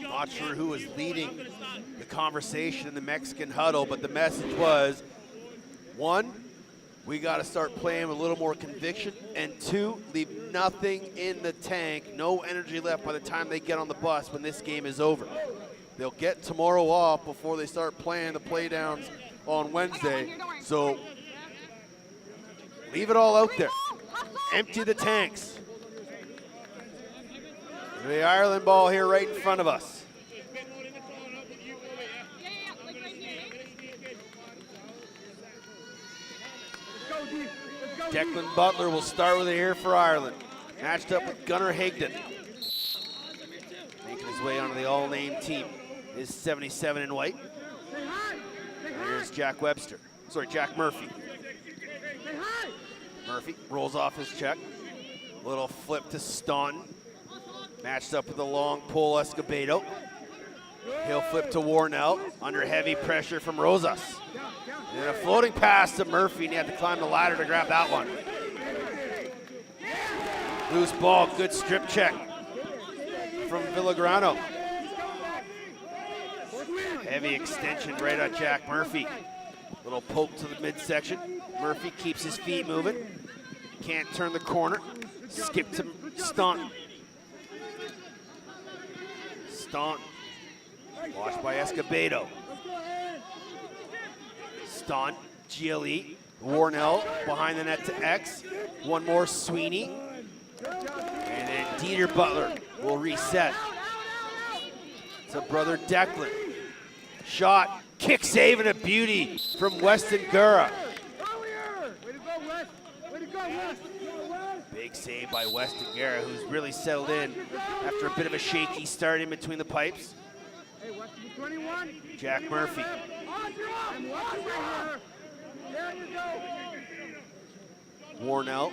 Not sure who was leading the conversation in the Mexican huddle, but the message was, 1, we got to start playing with a little more conviction, and 2, leave nothing in the tank, no energy left by the time they get on the bus when this game is over. They'll get tomorrow off before they start playing the playdowns on Wednesday, so leave it all out there. Empty the tanks. The Ireland ball here right in front of us. Declan Butler will start with it here for Ireland. Matched up with Gunnar Higdon. Making his way onto the all-name team is 77 in white. And here's Jack Murphy. Murphy rolls off his check. Little flip to Staunton. Matched up with a long pull, Escobedo. He'll flip to Warnell under heavy pressure from Rosas. And a floating pass to Murphy, and he had to climb the ladder to grab that one. Loose ball, good strip check from Villagrano. Heavy extension right on Jack Murphy. Little poke to the midsection. Murphy keeps his feet moving. Can't turn the corner. Skip to Staunton. Staunton. Watched by Escobedo. Staunton, GLE, Warnell behind the net to X. One more, Sweeney. And then Dieter Butler will reset. To brother Declan. Shot, kick save and a beauty from Weston Gura. Big save by Weston Gura, who's really settled in after a bit of a shaky start in between the pipes. Jack Murphy. Warnell.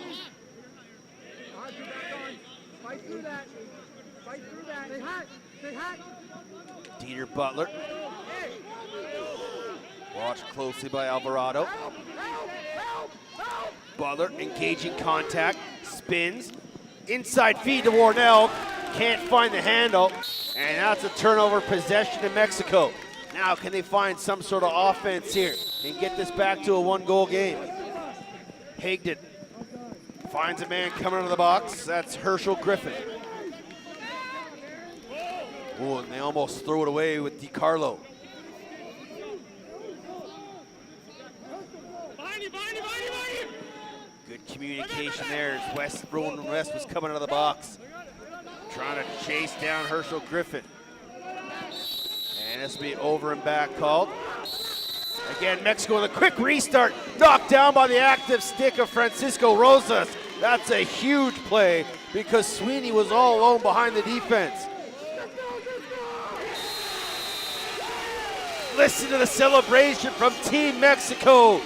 Dieter Butler. Watched closely by Alvarado. Butler engaging contact, spins, inside feed to Warnell, can't find the handle, and that's a turnover possession to Mexico. Now can they find some sort of offense here and get this back to a 1-goal game? Higdon finds a man coming out of the box, that's Herschel Griffin. Oh, and they almost throw it away with DiCarlo. Good communication there as Rowan West was coming out of the box. Trying to chase down Herschel Griffin. And this will be over and back called. Again, Mexico with a quick restart. Knocked down by the active stick of Francisco Rosas. That's a huge play because Sweeney was all alone behind the defense. Listen to the celebration from Team Mexico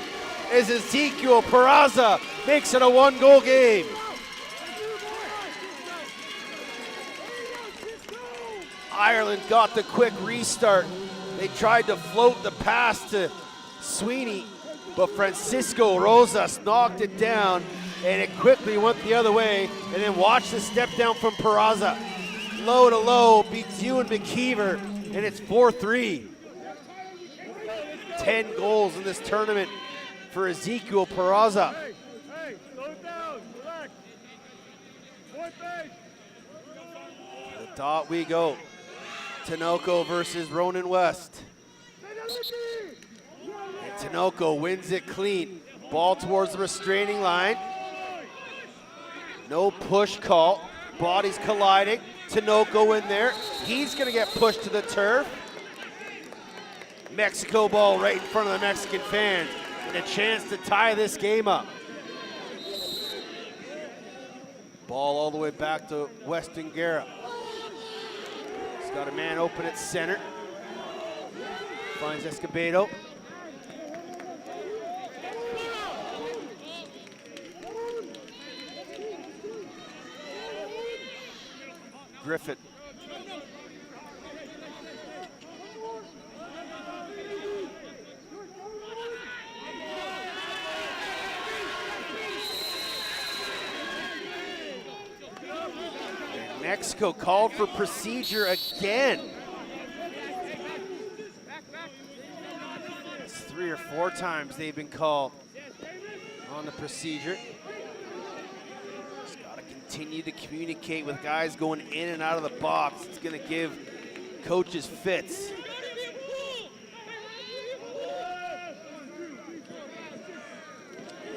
as Ezequiel Peraza makes it a 1-goal game. Ireland got the quick restart. They tried to float the pass to Sweeney, but Francisco Rosas knocked it down, and it quickly went the other way. And then watch the step down from Peraza. Low to low, beats Ewan McKeever, and it's 4-3. 10 goals in this tournament for Ezequiel Peraza. Hey, slow it down, relax. Point base. To the dot we go. Tinoco versus Ronan West. And Tinoco wins it clean. Ball towards the restraining line. No push call. Bodies colliding. Tinoco in there. He's going to get pushed to the turf. Mexico ball right in front of the Mexican fans. And a chance to tie this game up. Ball all the way back to Weston Gura. He's got a man open at center. Finds Escobedo. Griffith. And Mexico called for procedure again. It's 3 or 4 times they've been called on the procedure. Continue to communicate with guys going in and out of the box. It's going to give coaches fits.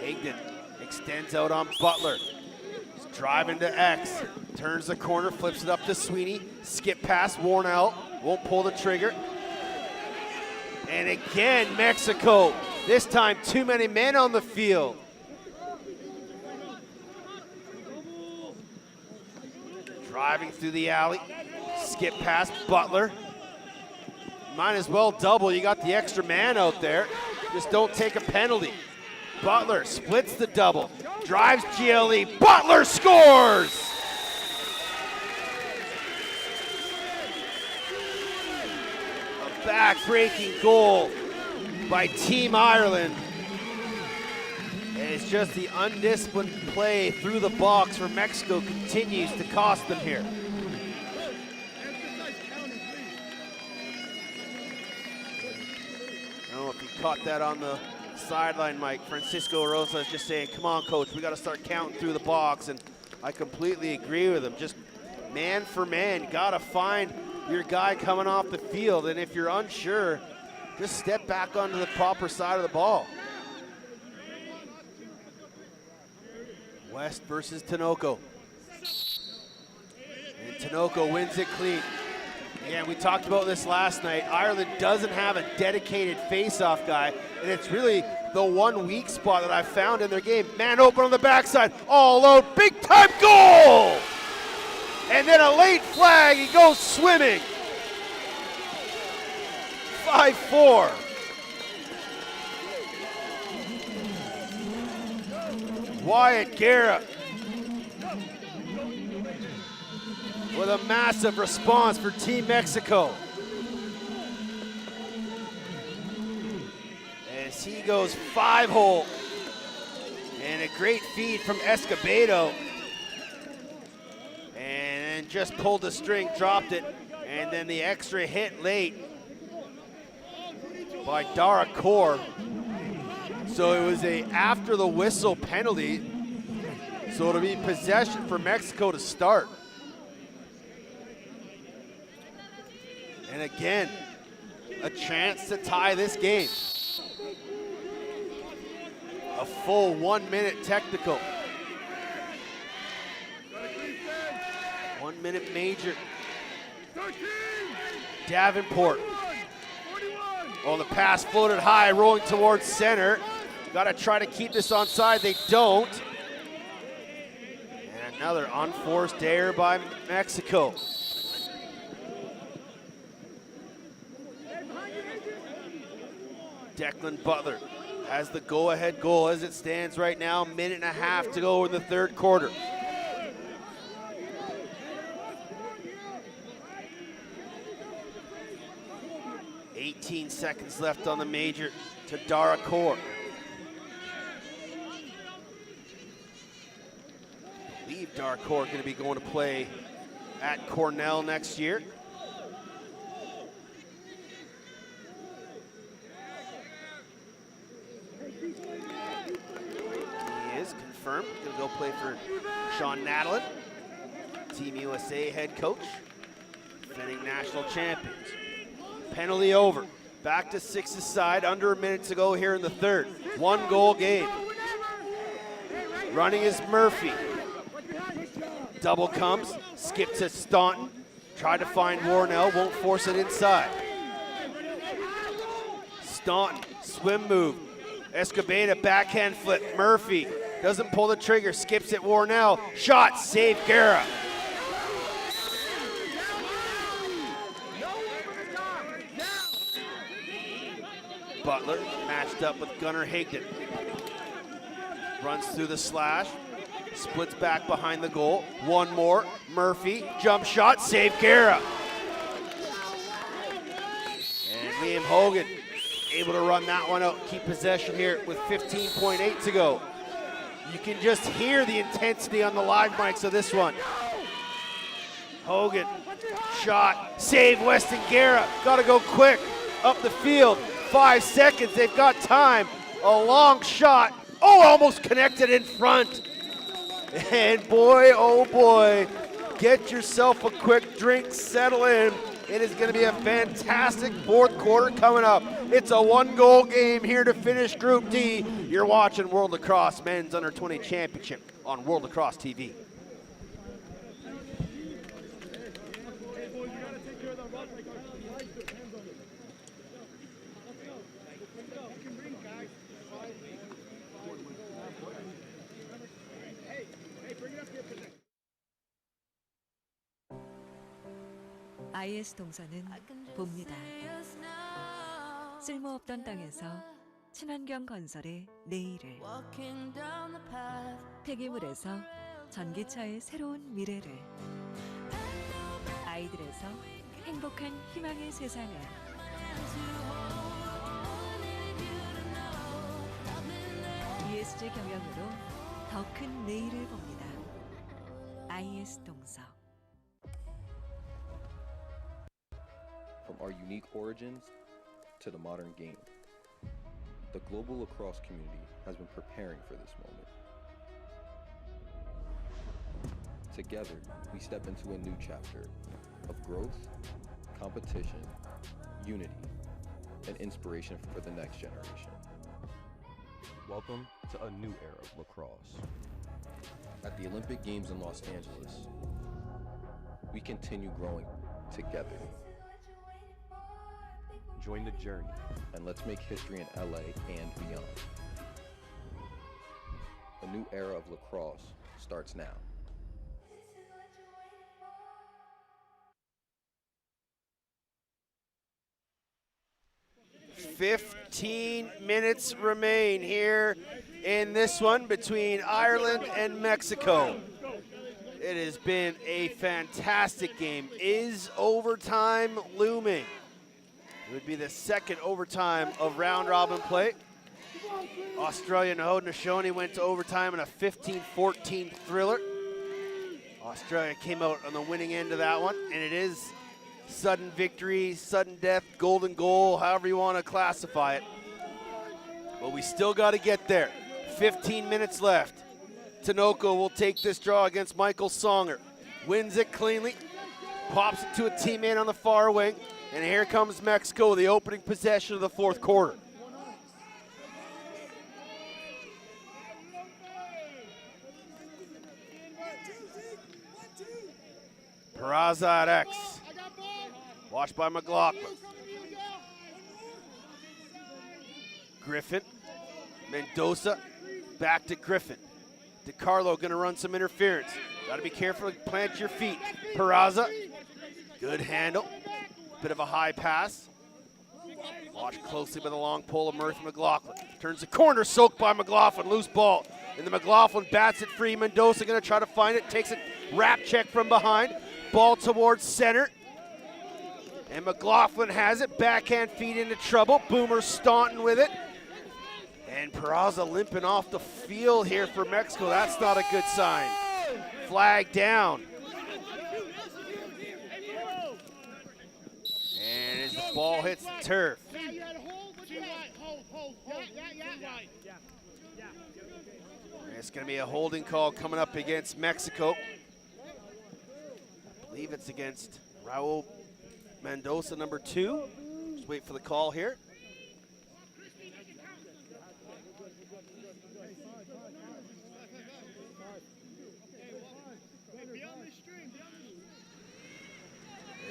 Higdon extends out on Butler. He's driving to X. Turns the corner, flips it up to Sweeney. Skip past Warnell. Won't pull the trigger. And again, Mexico. This time, too many men on the field. Driving through the alley, skip past Butler. Might as well double, you got the extra man out there. Just don't take a penalty. Butler splits the double, drives GLE, Butler scores! A back-breaking goal by Team Ireland. And it's just the undisciplined play through the box for Mexico continues to cost them here. I don't know if you caught that on the sideline, Mike. Francisco Rosa is just saying, come on, coach, we got to start counting through the box. And I completely agree with him. Just man for man, got to find your guy coming off the field. And if you're unsure, just step back onto the proper side of the ball. West versus Tinoco. And Tinoco wins it clean. Again, we talked about this last night. Ireland doesn't have a dedicated face-off guy, and it's really the one weak spot that I found in their game. Man open on the backside, all alone, big time goal! And then a late flag, he goes swimming. 5-4. Wyatt Guerra with a massive response for Team Mexico. As he goes 5-hole. And a great feed from Escobedo. And then just pulled the string, dropped it. And then the extra hit late by Dara Kaur. So it was a after the whistle penalty. So it'll be possession for Mexico to start. And again, a chance to tie this game. A full 1 minute technical. 1 minute major. Davenport. Oh, the pass floated high, rolling towards center. Got to try to keep this onside. They don't. And another unforced error by Mexico. Declan Butler has the go-ahead goal as it stands right now. Minute and a half to go in the third quarter. $18 seconds left on the major to Dara Kaur. I believe Dara Kaur going to be going to play at Cornell next year. He is confirmed. Going to go play for Sean Nadalin, Team USA head coach, defending national champions. Penalty over. Back to Six's side, under a minute to go here in the third. 1 goal game. Running is Murphy. Double comes, skip to Staunton. Tried to find Warnell, won't force it inside. Staunton, swim move. Escobedo, backhand flip. Murphy doesn't pull the trigger, skips it Warnell. Shot, save Guerra. Butler matched up with Gunnar Higdon. Runs through the slash, splits back behind the goal. One more, Murphy, jump shot, save Guerra. And Liam Hogan able to run that one out, keep possession here with 15.8 to go. You can just hear the intensity on the live mics of this one. Hogan, shot, save Weston Guerra. Gotta go quick, up the field. 5 seconds, they've got time. A long shot. Oh, almost connected in front. And boy, oh boy, get yourself a quick drink, settle in. It is going to be a fantastic fourth quarter coming up. It's a 1-goal game here to finish Group D. You're watching World Lacrosse Men's Under 20 Championship on World Lacrosse TV. IS 동서는 봅니다. 쓸모없던 땅에서 친환경 건설의 내일을, 폐기물에서 전기차의 새로운 미래를, 아이들에서 행복한 희망의 세상을. ESG 경영으로 더 큰 내일을 봅니다. IS 동서. From our unique origins to the modern game, the global lacrosse community has been preparing for this moment. Together, we step into a new chapter of growth competition, unity, and inspiration for the next generation. Welcome to a new era of lacrosse. At the Olympic Games in Los Angeles, we continue growing together. Join the journey and let's make history in LA and beyond. A new era of lacrosse starts now. "15 minutes remain here in this one between Ireland and Mexico. It has been a fantastic game. Is overtime looming? It would be the second overtime of round robin play. Australia and Haudenosaunee went to overtime in a 15-14 thriller. Australia came out on the winning end of that one, and it is sudden victory, sudden death, golden goal, however you want to classify it. But we still got to get there. 15 minutes left. Tinoco will take this draw against Michael Songer. Wins it cleanly, pops it to a teammate on the far wing, and here comes Mexico, the opening possession of the fourth quarter. Peraza at X. Watched by McLaughlin. Griffin. Mendoza. Back to Griffin. DeCarlo going to run some interference. Got to be careful to plant your feet. Peraza. Good handle. Bit of a high pass. Watch closely by the long pole of Murphy McLaughlin. Turns the corner, soaked by McLaughlin. Loose ball. And the McLaughlin bats it free. Mendoza going to try to find it. Takes a wrap check from behind. Ball towards center. And McLaughlin has it. Backhand feed into trouble. Boomer Staunton with it. And Peraza limping off the field here for Mexico. That's not a good sign. Flag down. And as the ball hits the turf. It's going to be a holding call coming up against Mexico. I believe it's against Raul Mendoza, number 2. Just wait for the call here.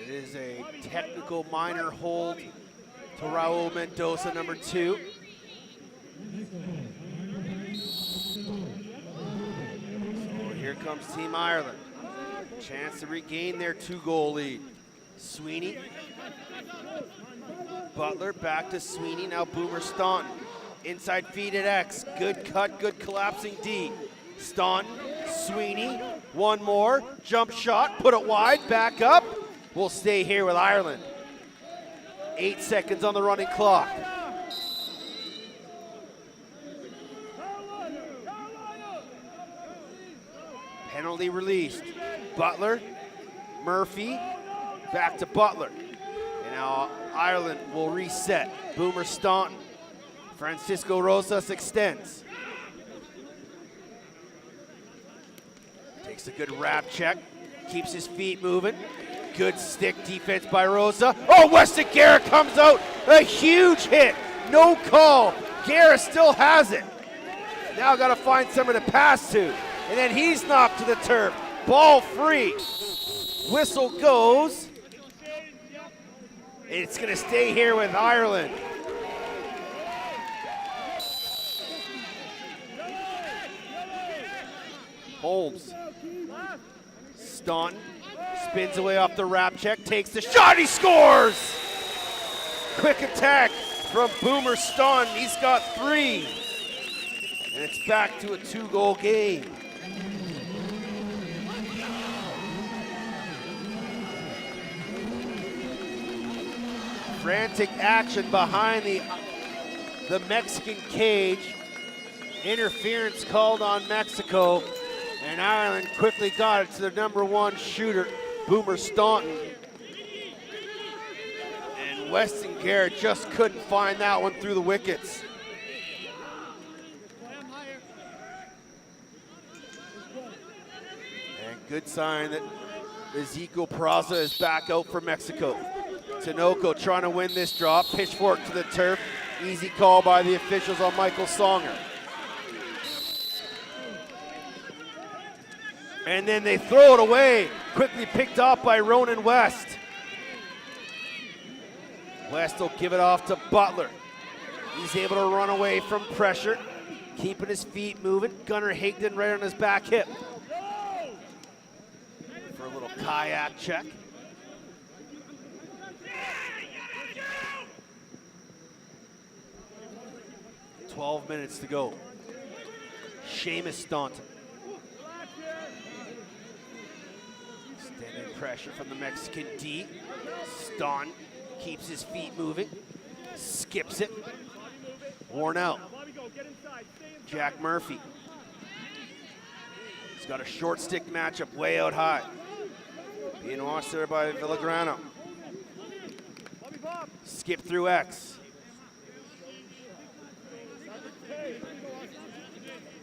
It is a technical minor hold to Raul Mendoza, number 2. So here comes Team Ireland. Chance to regain their 2-goal lead. Sweeney. Butler back to Sweeney. Now Boomer Staunton. Inside feed at X. Good cut, good collapsing D. Staunton, Sweeney. One more. Jump shot. Put it wide. Back up. We'll stay here with Ireland. 8 seconds on the running clock. Penalty released. Butler, Murphy, back to Butler. And now Ireland will reset. Boomer Staunton. Francisco Rosas extends. Takes a good wrap check. Keeps his feet moving. Good stick defense by Rosa. Oh, Weston Garrett comes out. A huge hit. No call. Garrett still has it. Now got to find someone to pass to. And then he's knocked to the turf. Ball free. Whistle goes. It's going to stay here with Ireland. Holmes. Staunton. Spins away off the wrap check, takes the shot, he scores! Quick attack from Boomer Staunton, he's got 3. And it's back to a 2-goal game. Frantic action behind the Mexican cage. Interference called on Mexico. And Ireland quickly got it to their number 1 shooter, Boomer Staunton. And Weston Garrett just couldn't find that one through the wickets. And good sign that Ezequiel Peraza is back out for Mexico. Tinoco trying to win this draw. Pitchfork to the turf. Easy call by the officials on Michael Songer. And then they throw it away. Quickly picked off by Ronan West. West will give it off to Butler. He's able to run away from pressure, keeping his feet moving. Gunnar Higdon right on his back hip. For a little kayak check. "12 minutes to go. Seamus Staunton. Extended pressure from the Mexican D. Staunton keeps his feet moving. Skips it. Worn out. Jack Murphy. He's got a short stick matchup way out high. Being watched there by Villagrano. Skip through X.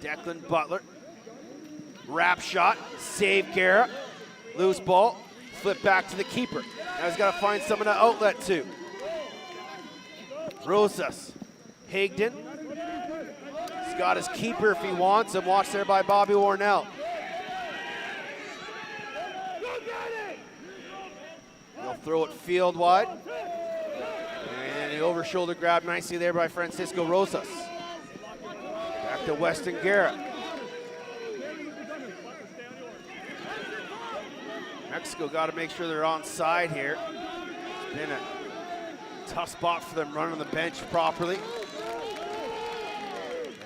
Declan Butler. Wrap shot. Save Guerra. Loose ball. Flip back to the keeper. Now he's got to find someone to outlet to. Rosas. Higdon. He's got his keeper if he wants him. Watched there by Bobby Warnell. He'll throw it field wide. And the over shoulder grab nicely there by Francisco Rosas. Back to Weston Garrett. Mexico got to make sure they're on side here. It's been a tough spot for them running the bench properly.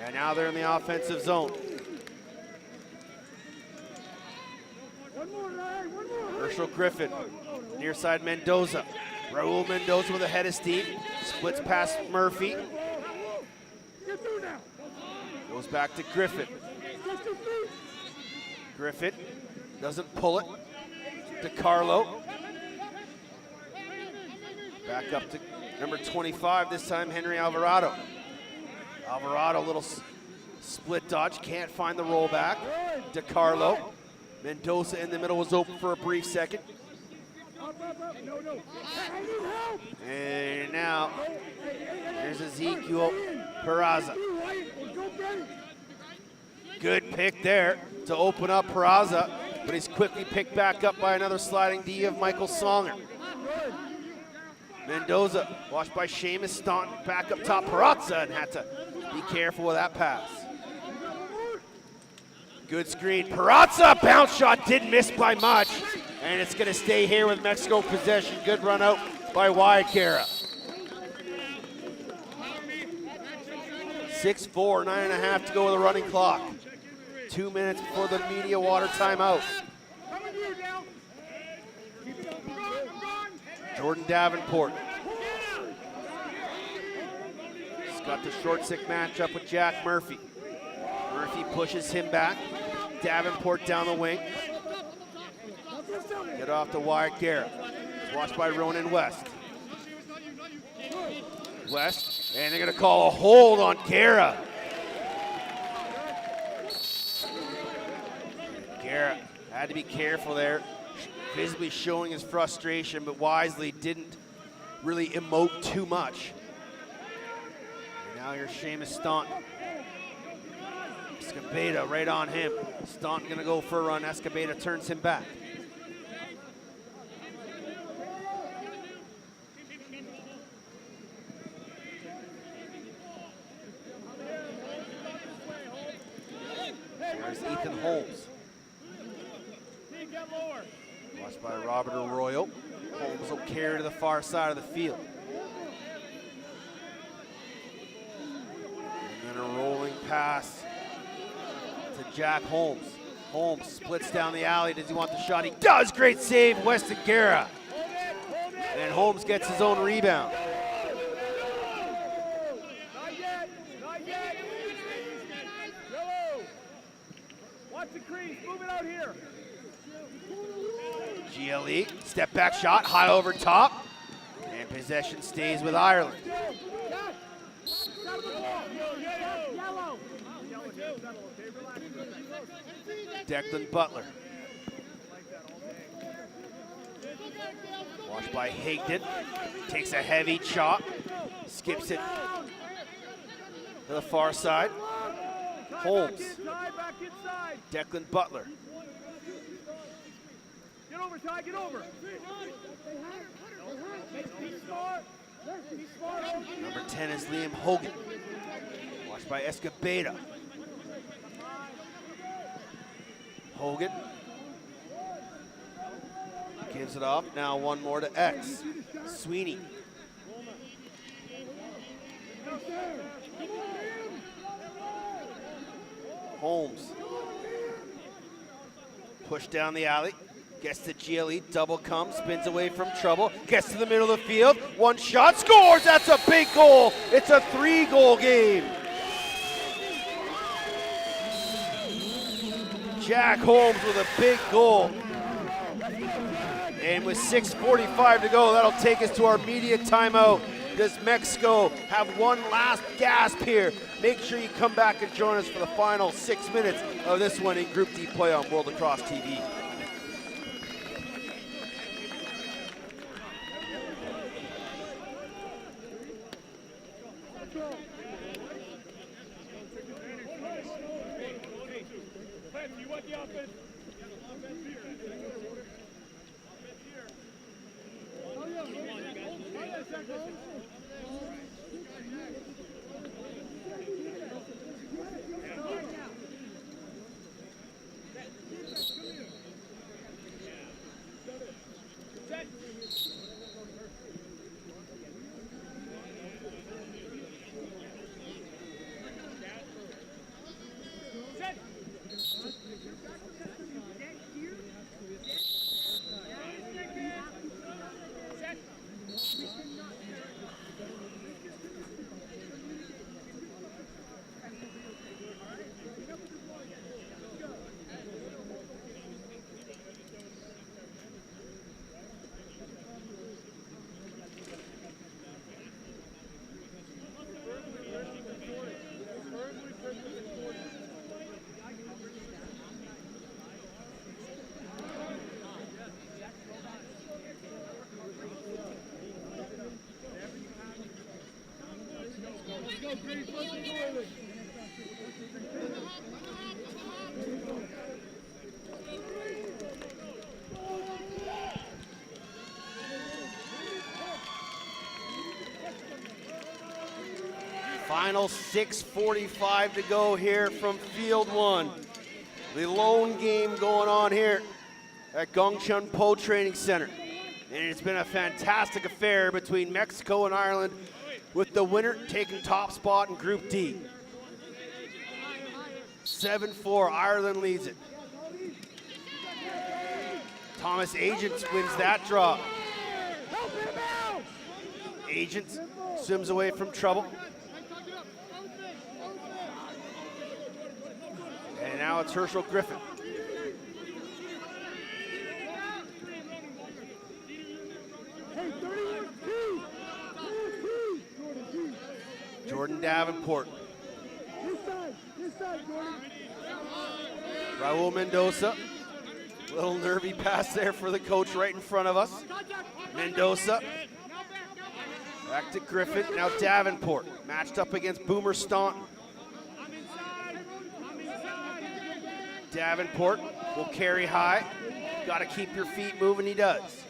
And now they're in the offensive zone. Herschel Griffin, near side Mendoza. Raul Mendoza with a head of steam. Splits past Murphy. Goes back to Griffin. Griffin doesn't pull it. DeCarlo. Back up to number 25, this time Henry Alvarado. Alvarado, little split dodge, can't find the rollback. DeCarlo. Mendoza in the middle was open for a brief second. And now, here's Ezekiel Peraza. Good pick there to open up Peraza, but he's quickly picked back up by another sliding D of Michael Songer. Mendoza, watched by Seamus Staunton, back up top Peraza, and had to be careful with that pass. Good screen, Peraza, bounce shot, didn't miss by much, and it's gonna stay here with Mexico possession. Good run out by Wyatt Guerra. 6-4, 9.5 to go with the running clock. 2 minutes before the media water timeout. Jordan Davenport. He's got the short stick matchup with Jack Murphy. Murphy pushes him back. Davenport down the wing. Get off to Wyatt Guerra. Watched by Ronan West. West, and they're gonna call a hold on Guerra. Guerra had to be careful there, visibly showing his frustration, but wisely didn't really emote too much. And now here's Seamus Staunton. Escabeta right on him. Staunton gonna go for a run. Escabeta turns him back. There's Ethan Holmes. Watched by Robert Arroyo. Holmes will carry to the far side of the field. And then a rolling pass to Jack Holmes. Holmes splits down the alley. Does he want the shot? He does. Great save, Weston Guerra. And Holmes gets his own rebound. Watch the crease. Move it out here. GLE, step back shot, high over top. And possession stays with Ireland. Declan Butler. Watched by Higdon. Takes a heavy chop. Skips it to the far side. Holmes. Declan Butler. Get over, Ty, get over. Number 10 is Liam Hogan. Watched by Escobedo. Hogan. Gives it off. Now one more to X. Sweeney. Holmes. Push down the alley. Gets to GLE, double come, spins away from trouble, gets to the middle of the field, one shot, scores! That's a big goal! It's a 3-goal game. Jack Holmes with a big goal. And with 6:45 to go, that'll take us to our media timeout. Does Mexico have one last gasp here? Make sure you come back and join us for the final 6 minutes of this one in Group D play on World Lacrosse TV. You want the offense? Final 6:45 to go here from Field 1. The lone game going on here at Gongchun Po Training Center. And it's been a fantastic affair between Mexico and Ireland, with the winner taking top spot in Group D. 7-4, Ireland leads it. Thomas Agents wins that draw. Agents swims away from trouble. And now it's Herschel Griffin. Jordan Davenport. Raul Mendoza. Little nervy pass there for the coach right in front of us. Mendoza. Back to Griffin. Now Davenport. Matched up against Boomer Staunton. Davenport will carry high. Got to keep your feet moving, he does.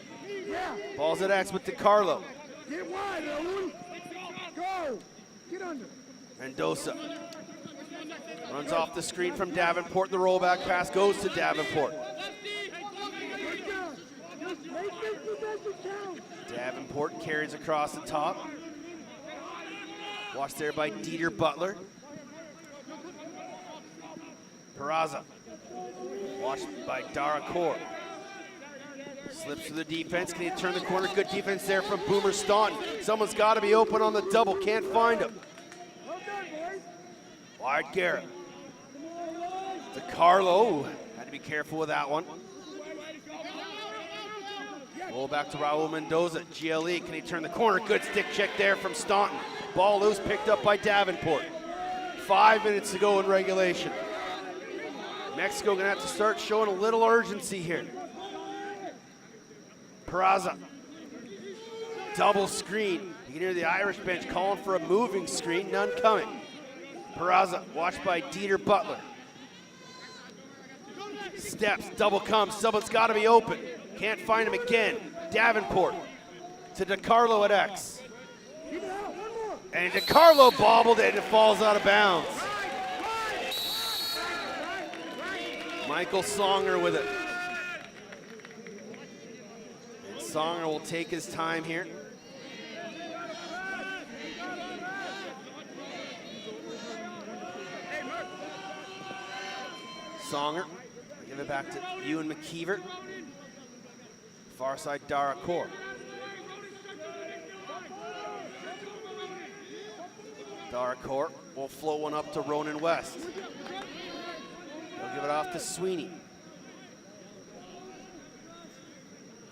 Ball's at X with DeCarlo. Get wide, Raul. Go. Get under. Mendoza runs off the screen from Davenport. The rollback pass goes to Davenport. Davenport carries across the top. Watched there by Dieter Butler. Peraza. Watched by Dara Kaur. Slips through the defense. Can he turn the corner? Good defense there from Boomer Staunton. Someone's got to be open on the double. Can't find him. Wide Garrett. DeCarlo. Had to be careful with that one. Roll back to Raul Mendoza. GLE. Can he turn the corner? Good stick check there from Staunton. Ball loose. Picked up by Davenport. 5 minutes to go in regulation. Mexico gonna have to start showing a little urgency here. Peraza. Double screen. You can hear the Irish bench calling for a moving screen, none coming. Peraza, watched by Dieter Butler. Steps, double comes, someone's got to be open. Can't find him again. Davenport to DiCarlo at X. And DiCarlo bobbled it and it falls out of bounds. Michael Songer with it. And Songer will take his time here. Songer, give it back to Ewan McKeever. Far side, Dara Kaur. Dara Kaur will float one up to Ronan West. He'll give it off to Sweeney.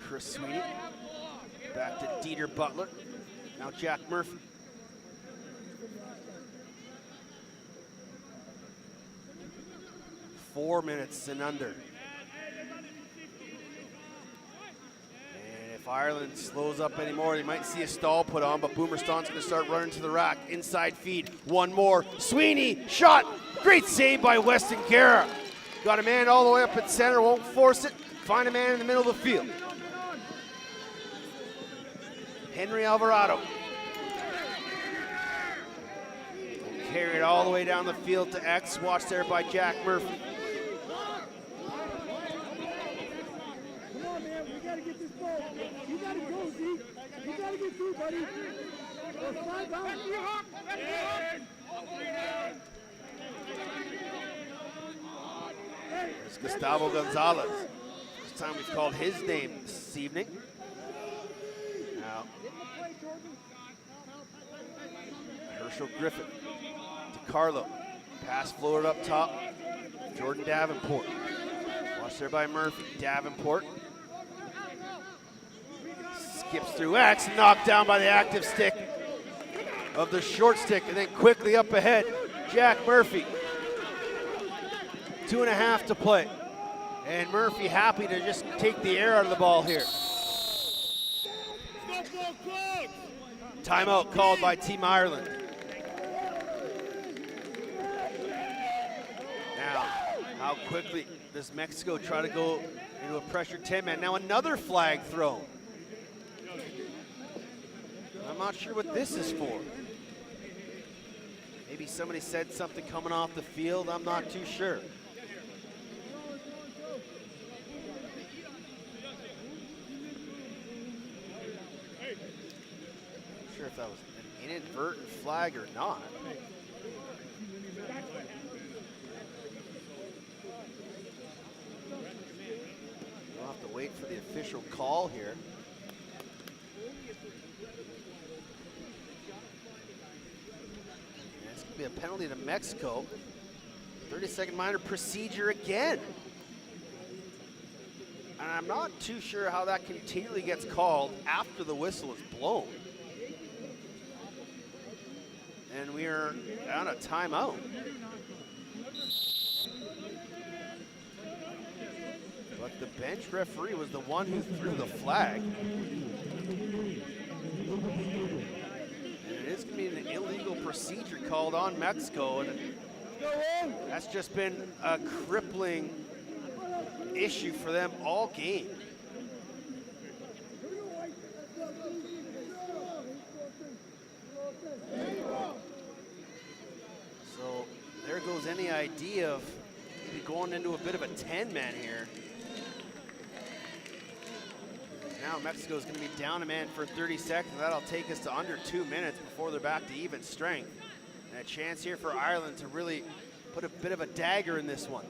Chris Sweeney, back to Dieter Butler. Now Jack Murphy. Four minutes and under. And if Ireland slows up anymore, they might see a stall put on, but Boomer Staun's gonna start running to the rack. Inside feed, one more. Sweeney, shot! Great save by Weston Guerra. Got a man all the way up at center, won't force it. Find a man in the middle of the field. Henry Alvarado. Carry it all the way down the field to X, watched there by Jack Murphy. Come on, man, we gotta get this ball. You gotta go, Zeke. You gotta get through, buddy. Go slide down. There's Gustavo Gonzalez. First time we've called his name this evening. Now, Herschel Griffin to Carlo. Pass floated up top. Jordan Davenport. Watched there by Murphy. Davenport skips through X, knocked down by the active stick of the short stick, and then quickly up ahead, Jack Murphy. 2.5 to play. And Murphy happy to just take the air out of the ball here. Timeout called by Team Ireland. Now, how quickly does Mexico try to go into a pressure 10-man? Now another flag thrown. I'm not sure what this is for. Maybe somebody said something coming off the field. I'm not too sure. Not sure if that was an inadvertent flag or not. We'll have to wait for the official call here. It's going to be a penalty to Mexico. 30-second minor procedure again. And I'm not too sure how that continually gets called after the whistle is blown. And we are on a timeout. But the bench referee was the one who threw the flag. And it is going to be an illegal procedure called on Mexico. And that's just been a crippling issue for them all game. So there goes any idea of maybe going into a bit of a 10-man here. Now Mexico is going to be down a man for 30 seconds. That'll take us to under 2 minutes before they're back to even strength. And a chance here for Ireland to really put a bit of a dagger in this one.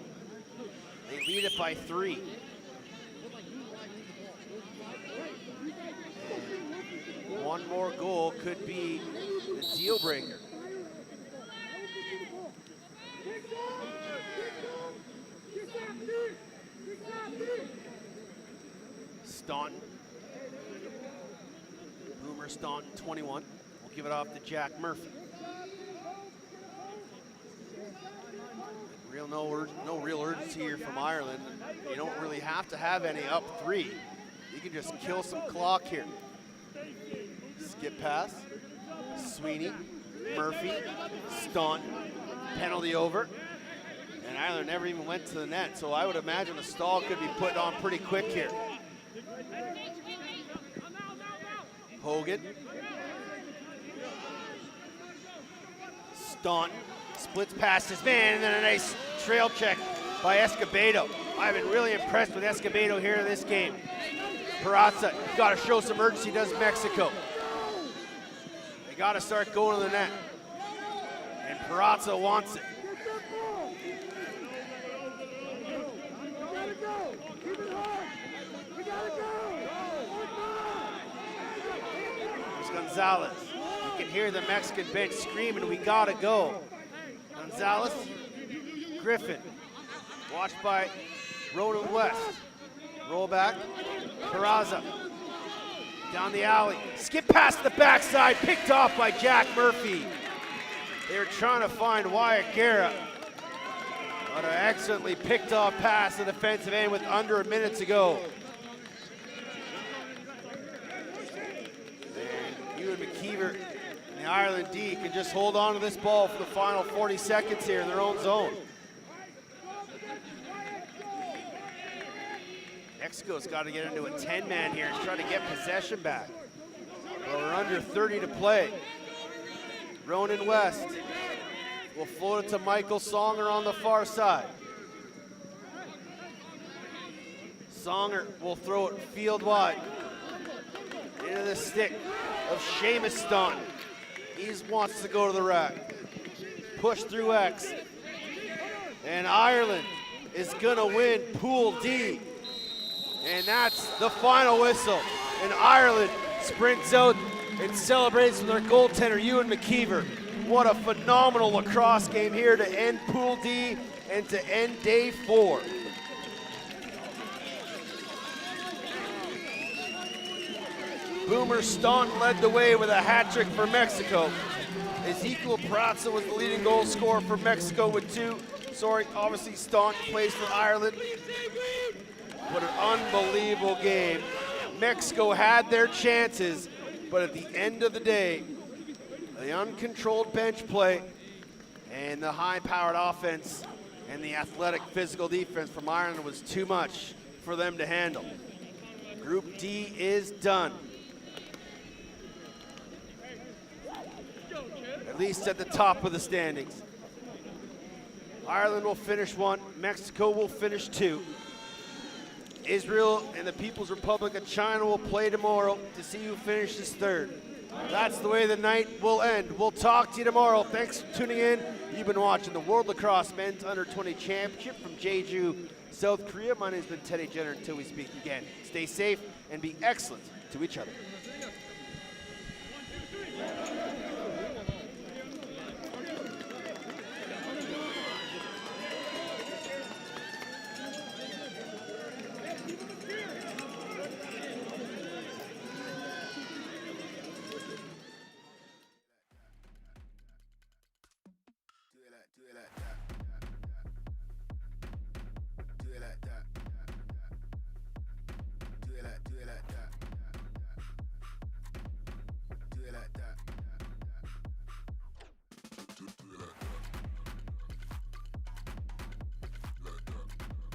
They lead it by 3. And one more goal could be the deal breaker. Staunton. Boomer Staunton, 21. We'll give it off to Jack Murphy. No real urgency here from Ireland. You don't really have to have any up 3. You can just kill some clock here. Skip pass. Sweeney, Murphy, Staunton, penalty over. And Ireland never even went to the net, so I would imagine a stall could be put on pretty quick here. Hogan. Staunton splits past his man, and then a nice trail check by Escobedo. I've been really impressed with Escobedo here in this game. Peraza, got to show some urgency, does Mexico. They got to start going to the net. And Peraza wants it. There's Gonzalez. You can hear the Mexican bench screaming, we gotta go. Gonzalez, Griffin, watched by Ronan West. Roll back, Peraza, down the alley. Skip past the backside, picked off by Jack Murphy. They were trying to find Wyatt Guerra. But an excellently picked off pass to the defensive end with under a minute to go. And Ewan McKeever and the Ireland D can just hold on to this ball for the final 40 seconds here in their own zone. Mexico's got to get into a 10-man here and try to get possession back. Well, we're under 30 to play. Ronan West will float it to Michael Songer on the far side. Songer will throw it field wide into the stick of Seamus Staunton. He wants to go to the rack. Push through X. And Ireland is gonna win Pool D. And that's the final whistle. And Ireland sprints out and celebrates with their goaltender, Ewan McKeever. What a phenomenal lacrosse game here to end Pool D and to end day 4. Boomer Staunton led the way with a hat trick for Mexico. Ezekiel Peraza was the leading goal scorer for Mexico with 2. Obviously Staunton plays for Ireland. What an unbelievable game. Mexico had their chances, but at the end of the day, the uncontrolled bench play and the high-powered offense and the athletic physical defense from Ireland was too much for them to handle. Group D is done. At least at the top of the standings. Ireland will finish 1, Mexico will finish 2. Israel and the People's Republic of China will play tomorrow to see who finishes 3rd. That's the way the night will end. We'll talk to you tomorrow. Thanks for tuning in. You've been watching the World Lacrosse Men's Under-20 Championship from Jeju, South Korea. My name's been Teddy Jenner. Until we speak again, stay safe and be excellent to each other.